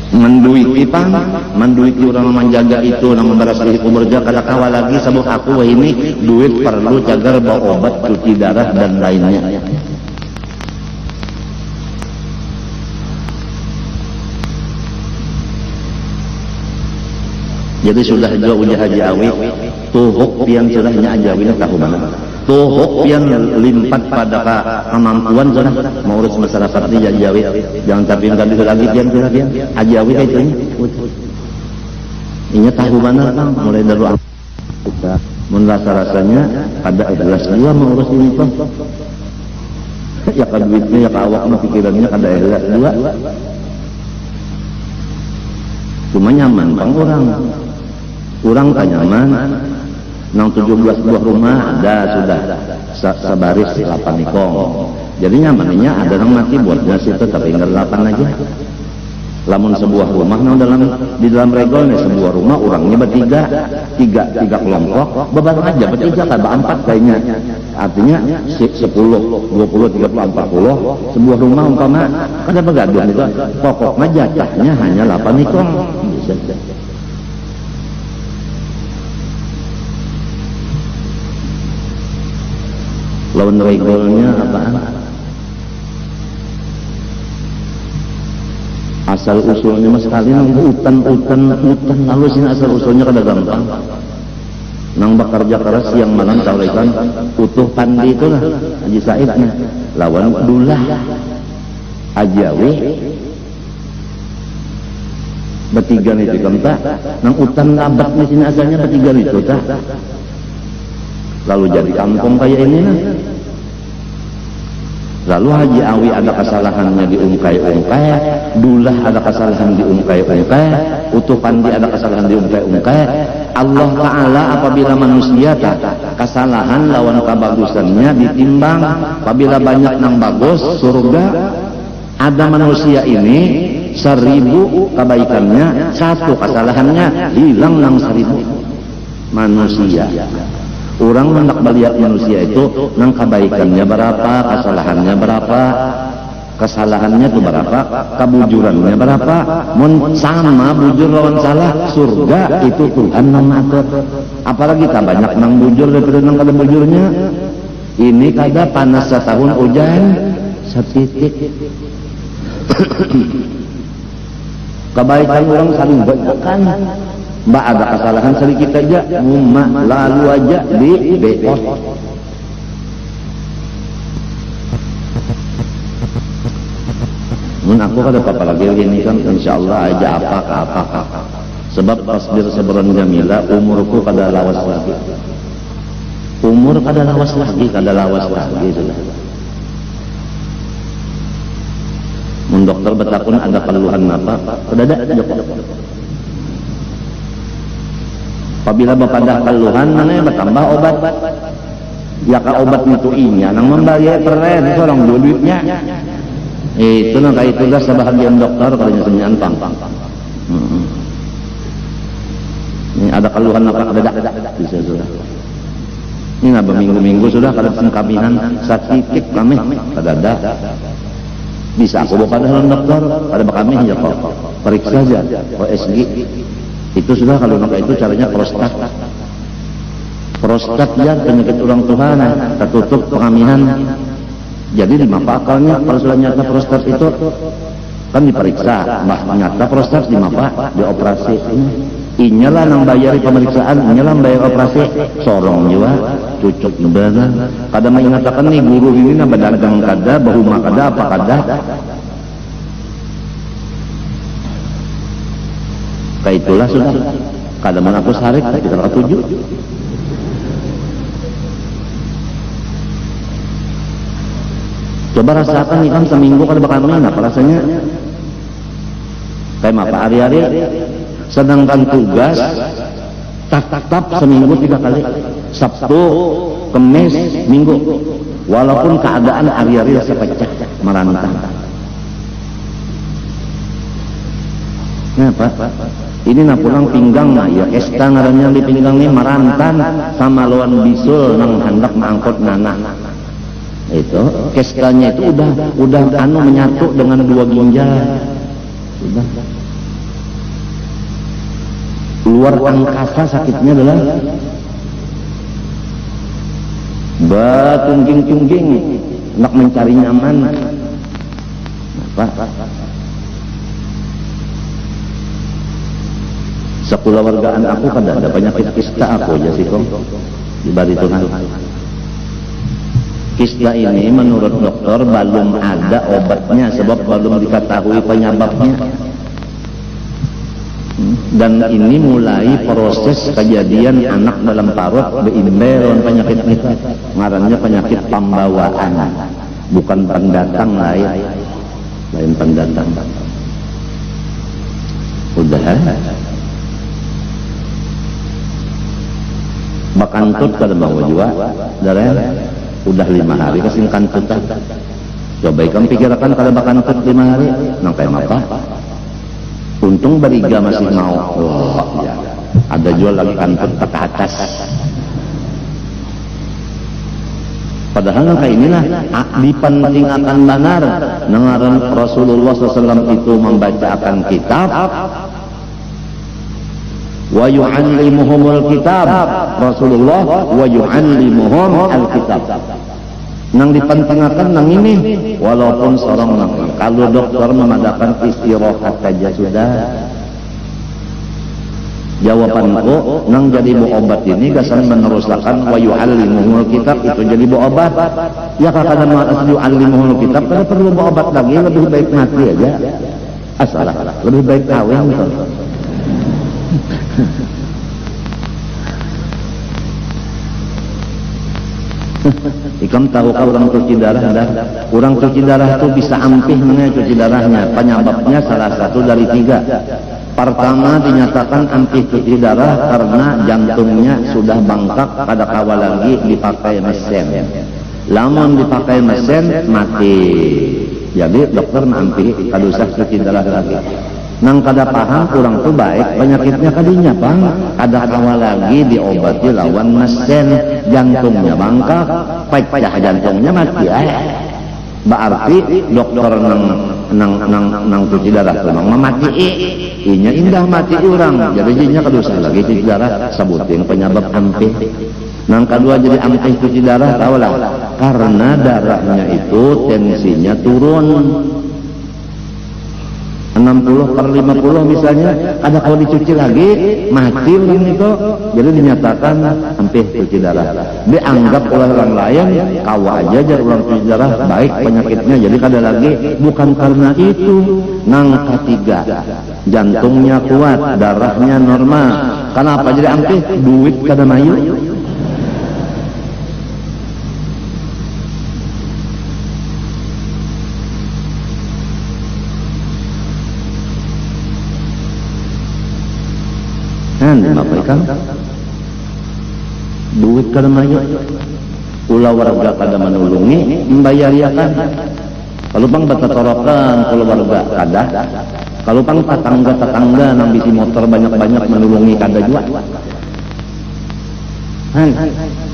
menduiti orang menjaga itu nama membalas diri kuberja kada kawal lagi sabuk aku wah ini duit perlu cagar bawa obat cuci darah dan lainnya Jadi sudah jauh uja Haji Awi tuhuk pian cerahnya Ajawi tahu mana tuhuk pian limpat pada kemampuan sudah mengurus masyarakat di Ajawi. Jangan tapi kali lagi pian cerah pian Ajawi kayak itu ini tahu mana Kang mulai dari kita merasa-rasanya ada ikhlas dua mengurus ini Kang ya kan duitnya ya awaknya pikirannya ada ikhlas dua cuma nyaman Kang kurang tak nyaman nang 17 buah rumah ada sudah sebaris 8 ikong jadi nyamannya ada yang mati buatnya situ tapi tinggal 8 aja lamun sebuah rumah nang di dalam regol nih sebuah rumah orangnya bertiga tiga kelompok beban aja bertiga ada 4 kayaknya artinya 10 20 30 40 sebuah rumah umpama ada begaduh itu pokoknya jatahnya hanya 8 ikong bisa. Lawan regolnya apaan? Asal usulnya mas sekali nang hutan lalu sini asal usulnya kada gampang. Nang bekerja keras siang malam taurikan utuh pandi itulah Haji Saidnya lawan dulah Ajawi bertiga nih tak nang hutan labat di sini asalnya bertiga itu tak lalu jadi kampung kayak ini nah. Lalu Haji Awi ada kesalahannya diungkai-ungkai, dulah ada kesalahan diungkai-ungkai, utuh pandi ada kesalahan diungkai-ungkai. Allah Ta'ala apabila manusia tak kesalahan lawan kebagusannya ditimbang, apabila banyak nang bagus surga, ada manusia ini 1000 kebaikannya, 1 kesalahannya hilang nang 1000 manusia. Orang hendak melihat manusia itu nang kebaikannya berapa, kesalahannya berapa, kesalahannya itu berapa, kebujurannya berapa. Mun sama bujur lawan salah, surga itu Tuhan nang atur. Apalagi tak banyak nang bujur daripada nang kada bujurnya. Ini kada panas setahun hujan setitik. Kebaikan orang saling berdoakan. Mbak ada kesalahan sedikit aja, mumma lalu aja di beot. Mun aku kada apa lagi ini kan insyaallah aja apa. Sebab tasbir sabran jamila umurku kada lawas lagi. Umur kada lawas lagi sudah. Mun dokter betakun ada keluhan apa? Kada ada Joko. Apabila bapadah keluhan mana yang bertambah obat ya ka obat itu inya nang membayar keren seorang duitnya itu nang kayak itu dah sebahagian dokter kalau nyenyaan pang ini ada keluhan apa ada bisa sudah ini nggak berminggu-minggu sudah kada sengkaminan sakit kami kada ada bisa aku bawa pada dokter pada kami ya kok periksa aja OSG itu sudah kalau maka itu caranya prostat ya penyakit orang Tuhan tertutup pengaminan jadi dimapa akalnya kalau sudah nyata prostat itu kan diperiksa nyata prostat dimapa dioperasi inyalah nang bayari pemeriksaan inyalah bayar operasi sorong juga cucuk nebana kada mengatakan nih guru ini na badagang kada bahuma kada apa kada kayak itulah sudah kada aku sarik kita ketujuh coba rasakan nih kan seminggu kada bakal main apa rasanya kayak apa hari-hari sedangkan tugas tak seminggu 3 kali Sabtu, Kemis, Minggu walaupun keadaan hari-hari rasa pecah merantang kenapa? Ini na pulang pinggang nah ya SK ngarannya di pinggang ini merantan sama lawan bisul nang hendak mengangkut nanah itu keskanya itu udah anu menyatu dengan 2 ginjal udah luar angkasa sakitnya adalah batungging-tungging nak mencari nyaman apa Sekulawargaan aku kan ada penyakit kista aku aja sih kok di bari Tuhan. Kista ini menurut dokter belum ada obatnya sebab belum diketahui penyebabnya. Dan ini mulai proses kejadian anak dalam parut beimbel penyakit kita. Ngarannya penyakit pembawaan, bukan pendatang lain pendatang. Udah bakantut kada mau jua darah udah 5 hari kesing kantutan. Coba ikan pikirkan kada bakantut 5 hari nang kayak apa. Untung beriga masih mau. Oh, ya. Ada jual lagi kantut ke atas. Padahal kayak inilah dipentingkan benar. Nengaran Rasulullah SAW itu membacakan kitab. Wa yu'allimuhumul kitab. Rasulullah wa yu'allimuhum al-kitab. Nang dipentingkan nang ini walaupun seorang nang kalau dokter memadakan istirahat saja sudah. Jawabanku nang jadi bu obat ini gasan meneruskan wa yu'allimuhumul kitab itu jadi bu obat. Ya kakak nama yu'allimuhumul kitab kada perlu bu obat lagi, lebih baik mati aja. Asalah lebih baik kawin gitu. Ikam tahu kah orang cuci darah dah? Orang cuci darah itu bisa ampih mengenai cuci darahnya. Penyebabnya salah satu dari 3. Pertama dinyatakan ampih cuci darah karena jantungnya sudah bengkak pada kawal lagi dipakai mesin. Lamun dipakai mesin mati. Jadi dokter ampih kalau usah cuci darah lagi. Nang kada paham kurang tuh baik penyakitnya kadinya bang kada kawal lagi diobati lawan mesin jantungnya bangkak pecah jantungnya mati berarti dokter nang cuci darah tuh mati inya indah mati orang jadi jinya kada usah lagi cuci darah sebutin penyebab ampih. Nang kedua jadi ampih cuci darah tahulah karena darahnya itu tensinya turun 60/50 misalnya, ada kalau dicuci lagi mati orang itu, jadi dinyatakan ampih cuci darah. Dianggap oleh orang lain kawa aja jar orang cuci darah baik penyakitnya, jadi kada lagi. Bukan karena itu. Nang ketiga jantungnya kuat, darahnya normal. Kenapa jadi ampih? Duit kada mayu. Dimapakan duit kada mayu ulah warga kada menulungi membayariakan kalau pang batatorokan keluarga kada kalau pang tetangga nang bisi motor banyak-banyak menulungi kada juga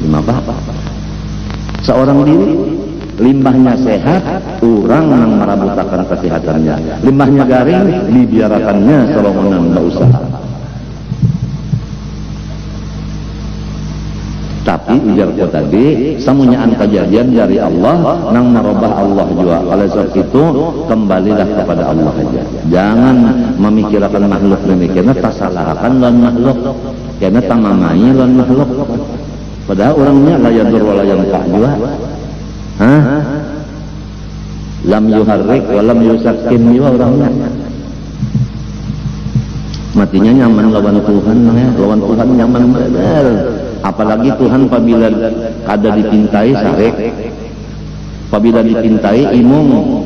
dimapa seorang diri limbahnya sehat orang nang marabutakan kesehatannya limbahnya garing dibiarakannya serongan usaha. Tapi ujarku tadi semuanya kejadian dari Allah nang merubah Allah juga. Oleh sebab itu kembalilah kepada Allah saja. Jangan memikirkan makhluk memikirnya tersalahkan lawan makhluk. Karena tamamai lawan makhluk. Padahal orangnya la yadur wa la yanfa juga. Lam yuharrik wa lam yusakkin juga orangnya. Matinya nyaman lawan Tuhan, lawan Tuhan nyaman benar. Apalagi Tuhan apabila kada dipintai sarek, apabila dipintai imung,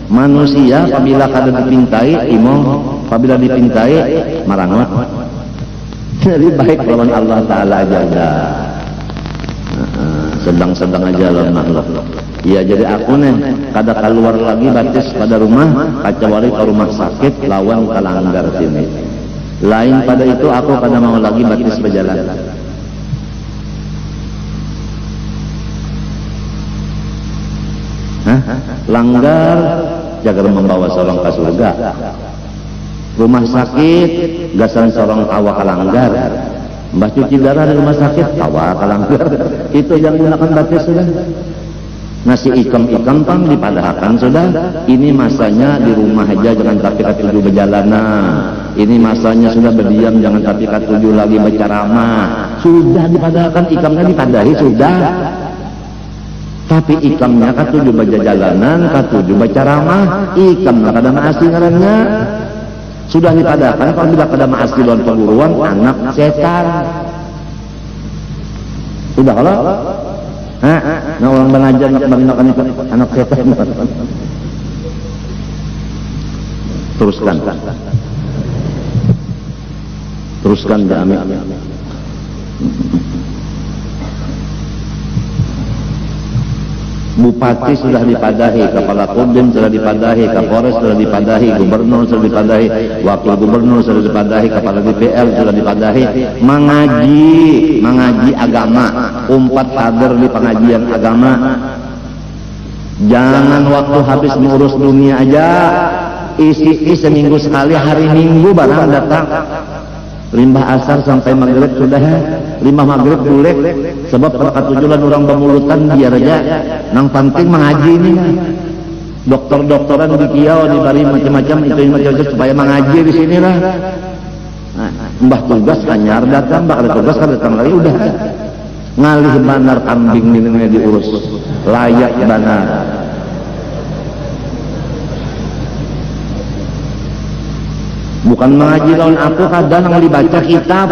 manusia apabila kada dipintai imung, apabila dipintai marangot. Jadi baik lawan Allah Ta'ala aja sedang-sedang aja lawan makhluk. Ya jadi aku nih kada keluar lagi batis pada rumah, kecuali ke rumah sakit lawan kalanggar sini. Lain pada itu aku kada mau lagi batis berjalan. Langgar jagar membawa seorang ke surga. Rumah sakit gasan seorang tawa kalanggar. Mbah cuci darah di rumah sakit tawa kalanggar. Itu yang gunakan batis sudah. Nasi ikam-ikam pang dipadahkan sudah. Ini masanya di rumah aja jangan tapi ketujuh berjalanan. ini masanya sudah berdiam, jangan tapi katujuh lagi berceramah. Sudah dipadahkan ikamnya dipadahi sudah. Tapi ikamnya katujuh berjalanan, katujuh berceramah, ikamnya kada maasi ngarannya. Sudah dipadahkan kalau tidak kada maasi lawan perguruan anak setan. Sudah kalau nah orang mengajar anak setan. Teruskan Jami. Bupati sudah dipadahi, kepala Kodim sudah dipadahi, Kapolres sudah dipadahi, gubernur sudah dipadahi, wakil gubernur sudah dipadahi, kepala DPR sudah dipadahi. Mengaji agama, umpat hadir di pengajian agama. Jangan waktu habis mengurus dunia aja, isi seminggu sekali hari Minggu barang datang. Limbah asar sampai maghrib sudah, limbah maghrib boleh, sebab kalau katujulan orang pemulutan biar aja nang penting mengaji ini. Dokter-dokteran di kiau dibari macam-macam itu yang macam-macam supaya mengaji di sini lah. Mbah tugas kanyar datang, mbah ada tugas kan datang lagi udah. Ngalih banar kambing ini diurus, layak banar. Bukan mengaji lawan aku kadang nang dibaca kitab,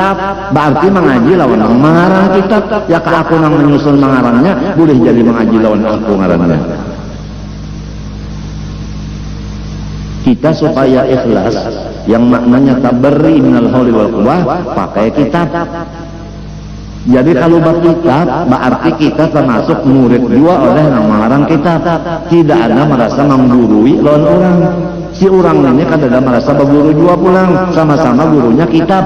berarti mengaji lawan nang mengarang kitab. Ya kalau aku nang menyusun mengarangnya, boleh jadi mengaji lawan aku ngarangnya. Kita supaya ikhlas, yang maknanya tabari minal hauli wal quwwah, pakai kitab. Jadi kalau berkitab, berarti kita termasuk murid juga oleh yang mengarang kitab. Tidak ada merasa menggurui lawan orang. Si orang ini kan ada merasa berguru juga pulang, sama-sama gurunya kitab.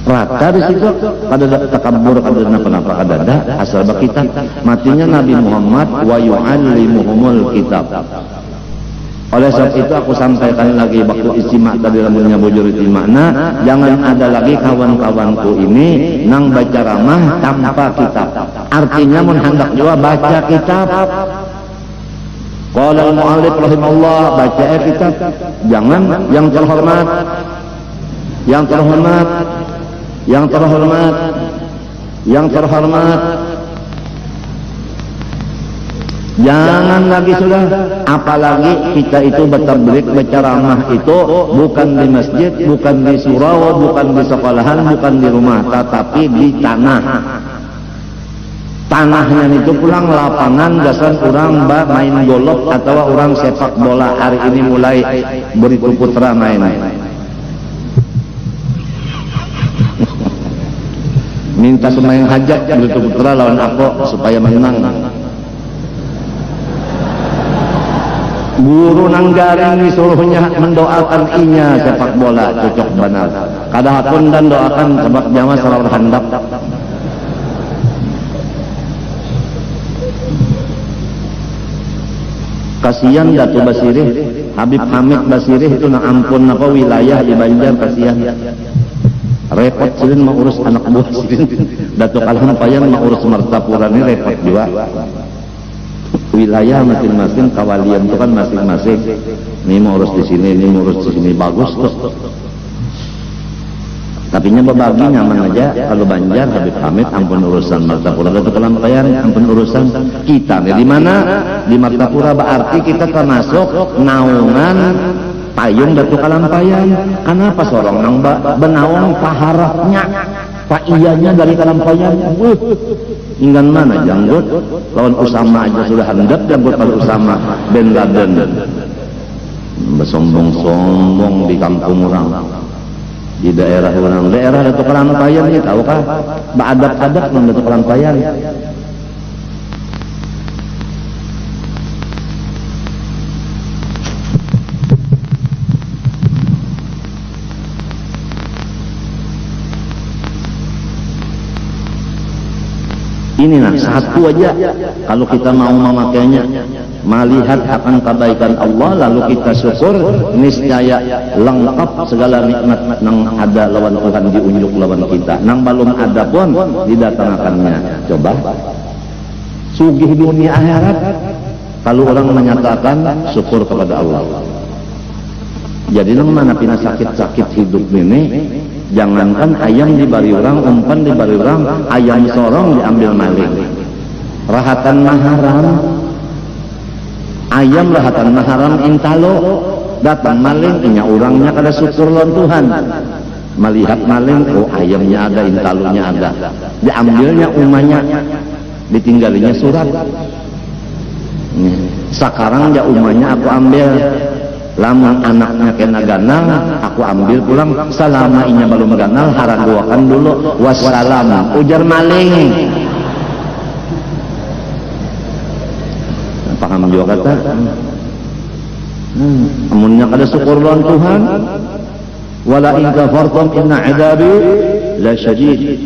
Rata di situ, kada takabur, kada napa-napa, kada ada asal berkitab. Matinya Nabi Muhammad wa yu'allimuhumul kitab. Oleh sebab itu aku sampaikan lagi waktu istimak tadi lamunnya bujur istima'na, jangan ada lagi kawan-kawanku ini nang baca ramah tanpa kitab. Artinya mun hendak juga baca kitab. Qala al-mu'allif rahimahullah, baca kitab. Jangan yang terhormat, jangan lagi sudah. Apalagi kita itu bertablik berceramah itu bukan di masjid, bukan di surau, bukan di sekolahan, bukan di rumah, tetapi di tanah. Tanahnya itu pulang lapangan dasar orang main golok atau orang sepak bola. Hari ini mulai Beritu Putra main. Minta sembahyang hajat Beritu Putra lawan aku supaya menang. Guru nanggaring disuruhnya mendoakan inya sepak bola cocok benar. Kadahapun dan doakan sebab jamaah salat handap. Kasihan Datuk Basirih, Habib Hamid Basirih itu nak ampun apa wilayah di Banjar, kasihan. Repot silin mau urus anak buah silin. Datuk Alhampayan mau urus Martapura ini repot juga. Wilayah masing-masing, kawalian itu kan masing-masing. Ini mau urus di sini, ini mau urus di sini, bagus tuh. Tapi nya berbagi nyaman aja. Kalau Banjar Habib Hamid ampun urusan Martapura, Datuk Alhampayan ampun urusan kita. Di mana di Martapura berarti kita termasuk naungan payung Datuk Alhampayan. Kenapa sorong nang benaung paharapnya? Pak iyanya dari Kalampayan, inggan mana janggut lawan Usama aja sudah handap janggut pada Usama bin Laden. Bersombong-sombong di kampung orang, di daerah orang, daerah Datuk Kalampayan ini tahu kah? Beadab-adab dengan Datuk Kalampayan. Inilah satu aja kalau kita mau memakainya, melihat akan kebaikan Allah lalu kita syukur, niscaya lengkap segala nikmat nang ada lawan Tuhan diunjuk lawan kita. Nang belum ada pun didatangkannya. Coba sugih dunia akhirat kalau orang menyatakan syukur kepada Allah. Jadi nang mana pina sakit-sakit hidup ini, jangankan ayam dibari orang, umpan dibari orang, ayam sorong diambil maling. Rahatan maharam, ayam rahatan maharam intalo, datang maling, inya orangnya kada syukur lawan Tuhan. Melihat maling, oh ayamnya ada, intalunya ada, diambilnya umanya, ditinggalinya surat. Sekarang ya umanya aku ambil, lamun anaknya kena ganal, aku ambil pulang. Selama inya belum ganal, haraduakan dulu. Wassalam, ujar maling. Paham juga kata. Amunnya kada syukur lawan Tuhan. Wala in kafartum inna adabi la syadid.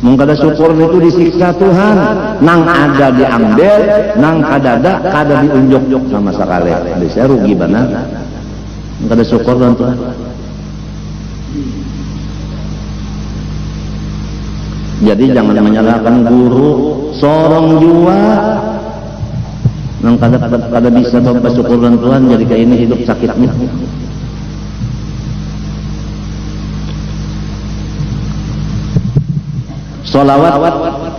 Mun kada syukur itu disiksa Tuhan. Nang ada diambil, nang kadada kada diunjuk sama sekali. Jadi saya rugi benar. Kada syukur lawan Tuhan. Jadi jangan menyalahkan guru, sorong jua. Nang kada bisa tanpa syukur lawan Tuhan, jadi kayak ini hidup sakitnya. Salawat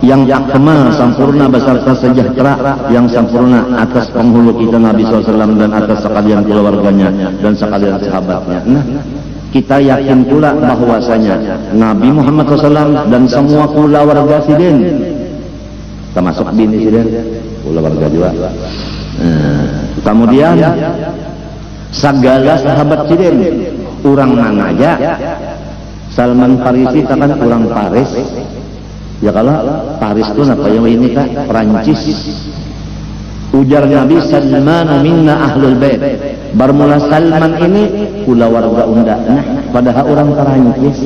yang akmal, sempurna, beserta sejahtera yang sempurna atas penghulu kita Nabi SAW dan atas sekalian keluarganya dan sekalian sahabatnya. Nah, kita yakin pula bahwasanya Nabi Muhammad SAW dan semua keluarga Sidin, termasuk bini Sidin, keluarga juga. Kemudian segala sahabat Sidin, orang mana aja. Salman Farisi kan orang Paris. Ya kalau Paris itu apa yang ini kak? Perancis. Ujar Nabi, Salman minna ahlul bait. Bermula Salman ini pula warga unda. Nah, padahal orang Perancis.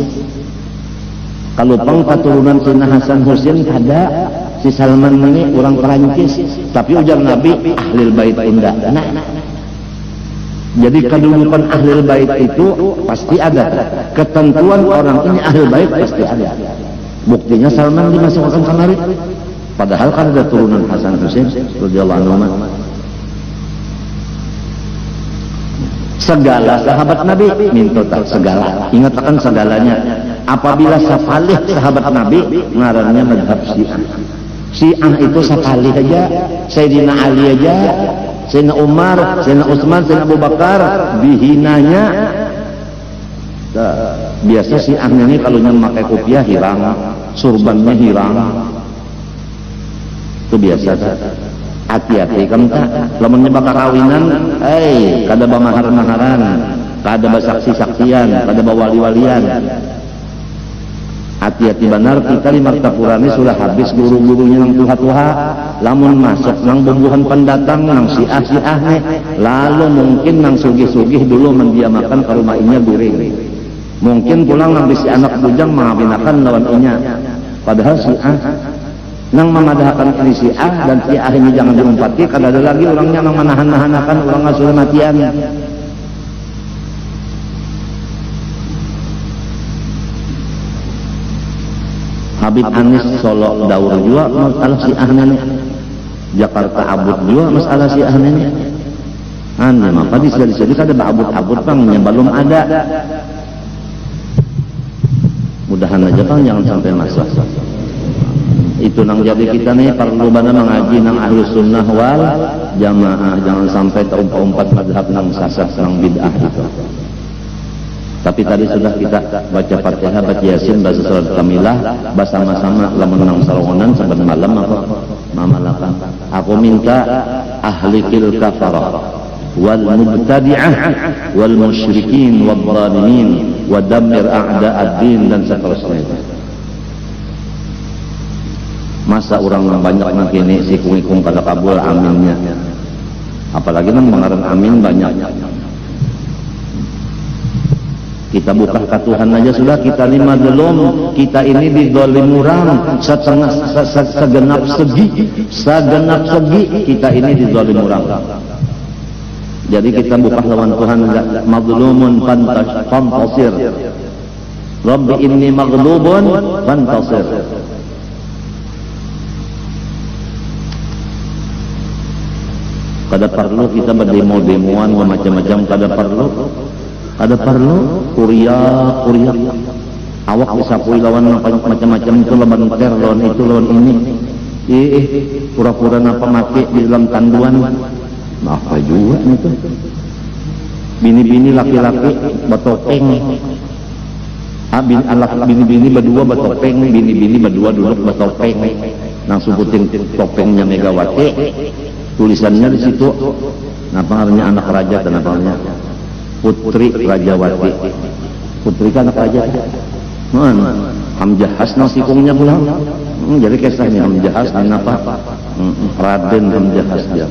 Kalau pang keturunan Sina Hasan Husain ada, si Salman ini orang Perancis. Tapi ujar Nabi ahlul bait unda. Nah, jadi kedudukan ahlul bait itu pasti ada. Ketentuan orang ini ahlul bait pasti ada. Buktinya Salman dimasukkan kamari, padahal kan ada turunan Hasan Husain radhiyallahu anhu. Segala sahabat Nabi minta segala, ingatkan segalanya. Apabila sapalih sahabat Nabi, ngarannya mazhab Syiah. Syiah itu sapalih aja, Sayyidina Ali aja, Sayyidina Umar, Sayyidina Utsman, Sayyidina Abu Bakar dihinanya. Biasa si ahnya ini kalau memakai kopiah hilang, surbannya hilang, itu biasa. Hati-hati kamu tak, lamunnya bakal kawinan, kada bamahar-maharan, kada basaksi-saksian, kada bawali-walian. Hati-hati benar, kita di Martapura ini sudah habis guru-gurunya nang tuha-tuha, lamun masuk nang bumbuhan pendatang nang siah-siah nih, lalu mungkin nang sugih-sugih dulu mendiamakan ke rumah inya guring. Mungkin pulang nang bisi anak bujang mengawinakan lawan inya. Padahal Syiah nang memadahkan ini Syiah dan Syiah ini jangan diumpati. Kada ada lagi orangnya nang menahan-nahanakan orang ngasuh matian. Habib Anis Solo Daur juga masalah Syiah ini. Jakarta Abud juga masalah Syiah ini. Aneh maka di sini kada abud-abud bangnya belum ada. Mudahan aja kan jangan sampai masuk. Itu nang jadi kita nih perlu bana mengaji nang ahlu sunnah wal jamaah, jangan sampai terumpat-umpat mazhab nang sasat nang bid'ah itu. Tapi tadi sudah kita baca Fatihah, baca Yasin, baca surat Kamilah, bersama-sama lamun nang salongonan sampai malam apa mamalakan. Aku minta ahli kil kafarah wal mubtadi'ah wal musyrikin wal zalimin wa dammir a'da'ad-din dan seterusnya. Masa orang banyak nanti ini si kung kada kabul aminnya, apalagi nang mengaran amin banyak. Kita buka ke Tuhan aja sudah, kita lima belum, kita ini didolim orang segenap segi kita ini didolim orang. Jadi kita buka lawan Tuhan, mazlumun fantasir, Rabbi inni maghlubun fantasir. kada perlu kita berdemo-demoan macam-macam, kada perlu kuriak awak disapui lawan macam-macam itu, lawan ter, lawan itu, lawan ini, pura-pura napa mati di dalam tanduan. Apa juga itu, bini-bini laki-laki bertopeng, bini-bini berdua bertopeng, bini-bini berdua duduk bertopeng, nang sebutin topengnya Megawati, tulisannya di situ, napa artinya anak raja dan apa namanya Putri Rajawati. Putri kan anak raja, Hamjahas nang sikungnya pulang, jadi kisahnya Hamjahas dan apa Raden Hamjahas dia.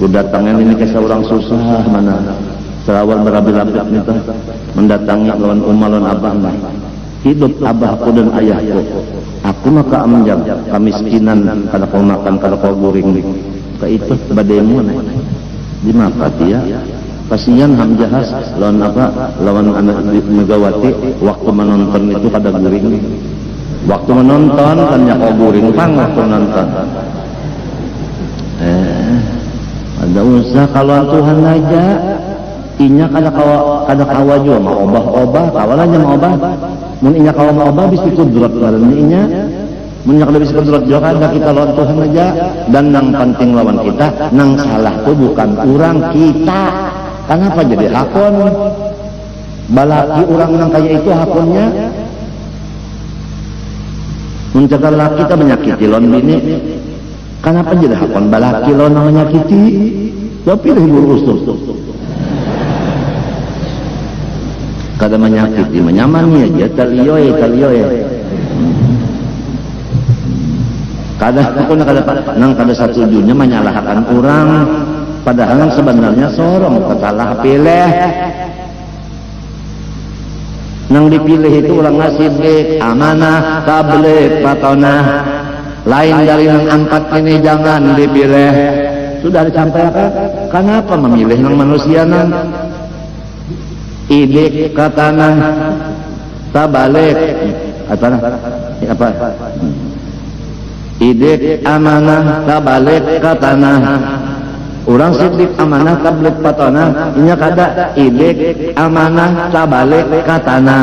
Udah datangnya ini kisah orang susah mana, serawal berabi-rabi itu mendatangi lawan lawan abah mah. Hidup abahku dan ayahku, aku maka amjam kemiskinan, kada kau makan, kada kau guring, ke itu bademu di maka dia kasihan Hamjahas lawan apa, lawan anak Megawati waktu menonton itu kada guring, waktu menonton kan ya kau guring pang waktu nonton. Ada usah kalau Tuhan aja inya kada kawa juga mau obah kawal aja mau obah, mun inya kawa mau obah bisa kudrat bareng inya, mun nya kada bisa kudrat juga kan kita lawan Tuhan aja. Dan nang penting lawan kita, nang salah tuh bukan orang, kita. Kenapa jadi hakon? Balaki orang nang kaya itu hakonnya. Mun jaga laki kita menyakiti lawan bini, kenapa jadi hakon balaki lawan nang menyakiti? Ya pilih lurus tuh. Kada menyakiti, menyamani aja, talioy. Kada aku nang kada setujunya menyalahkan orang, padahal sebenarnya sorong salah pilih. Nang dipilih itu orang ngasih amanah, tabligh, patonah. Lain dari nang empat ini jangan dipilih. Sudah disampaikan, kenapa memilih nang manusia nang idik katana tabalik apa idik amanah tabalik katana, orang sidik amanah tabalik patana, inya kada idik amanah tabalik katana.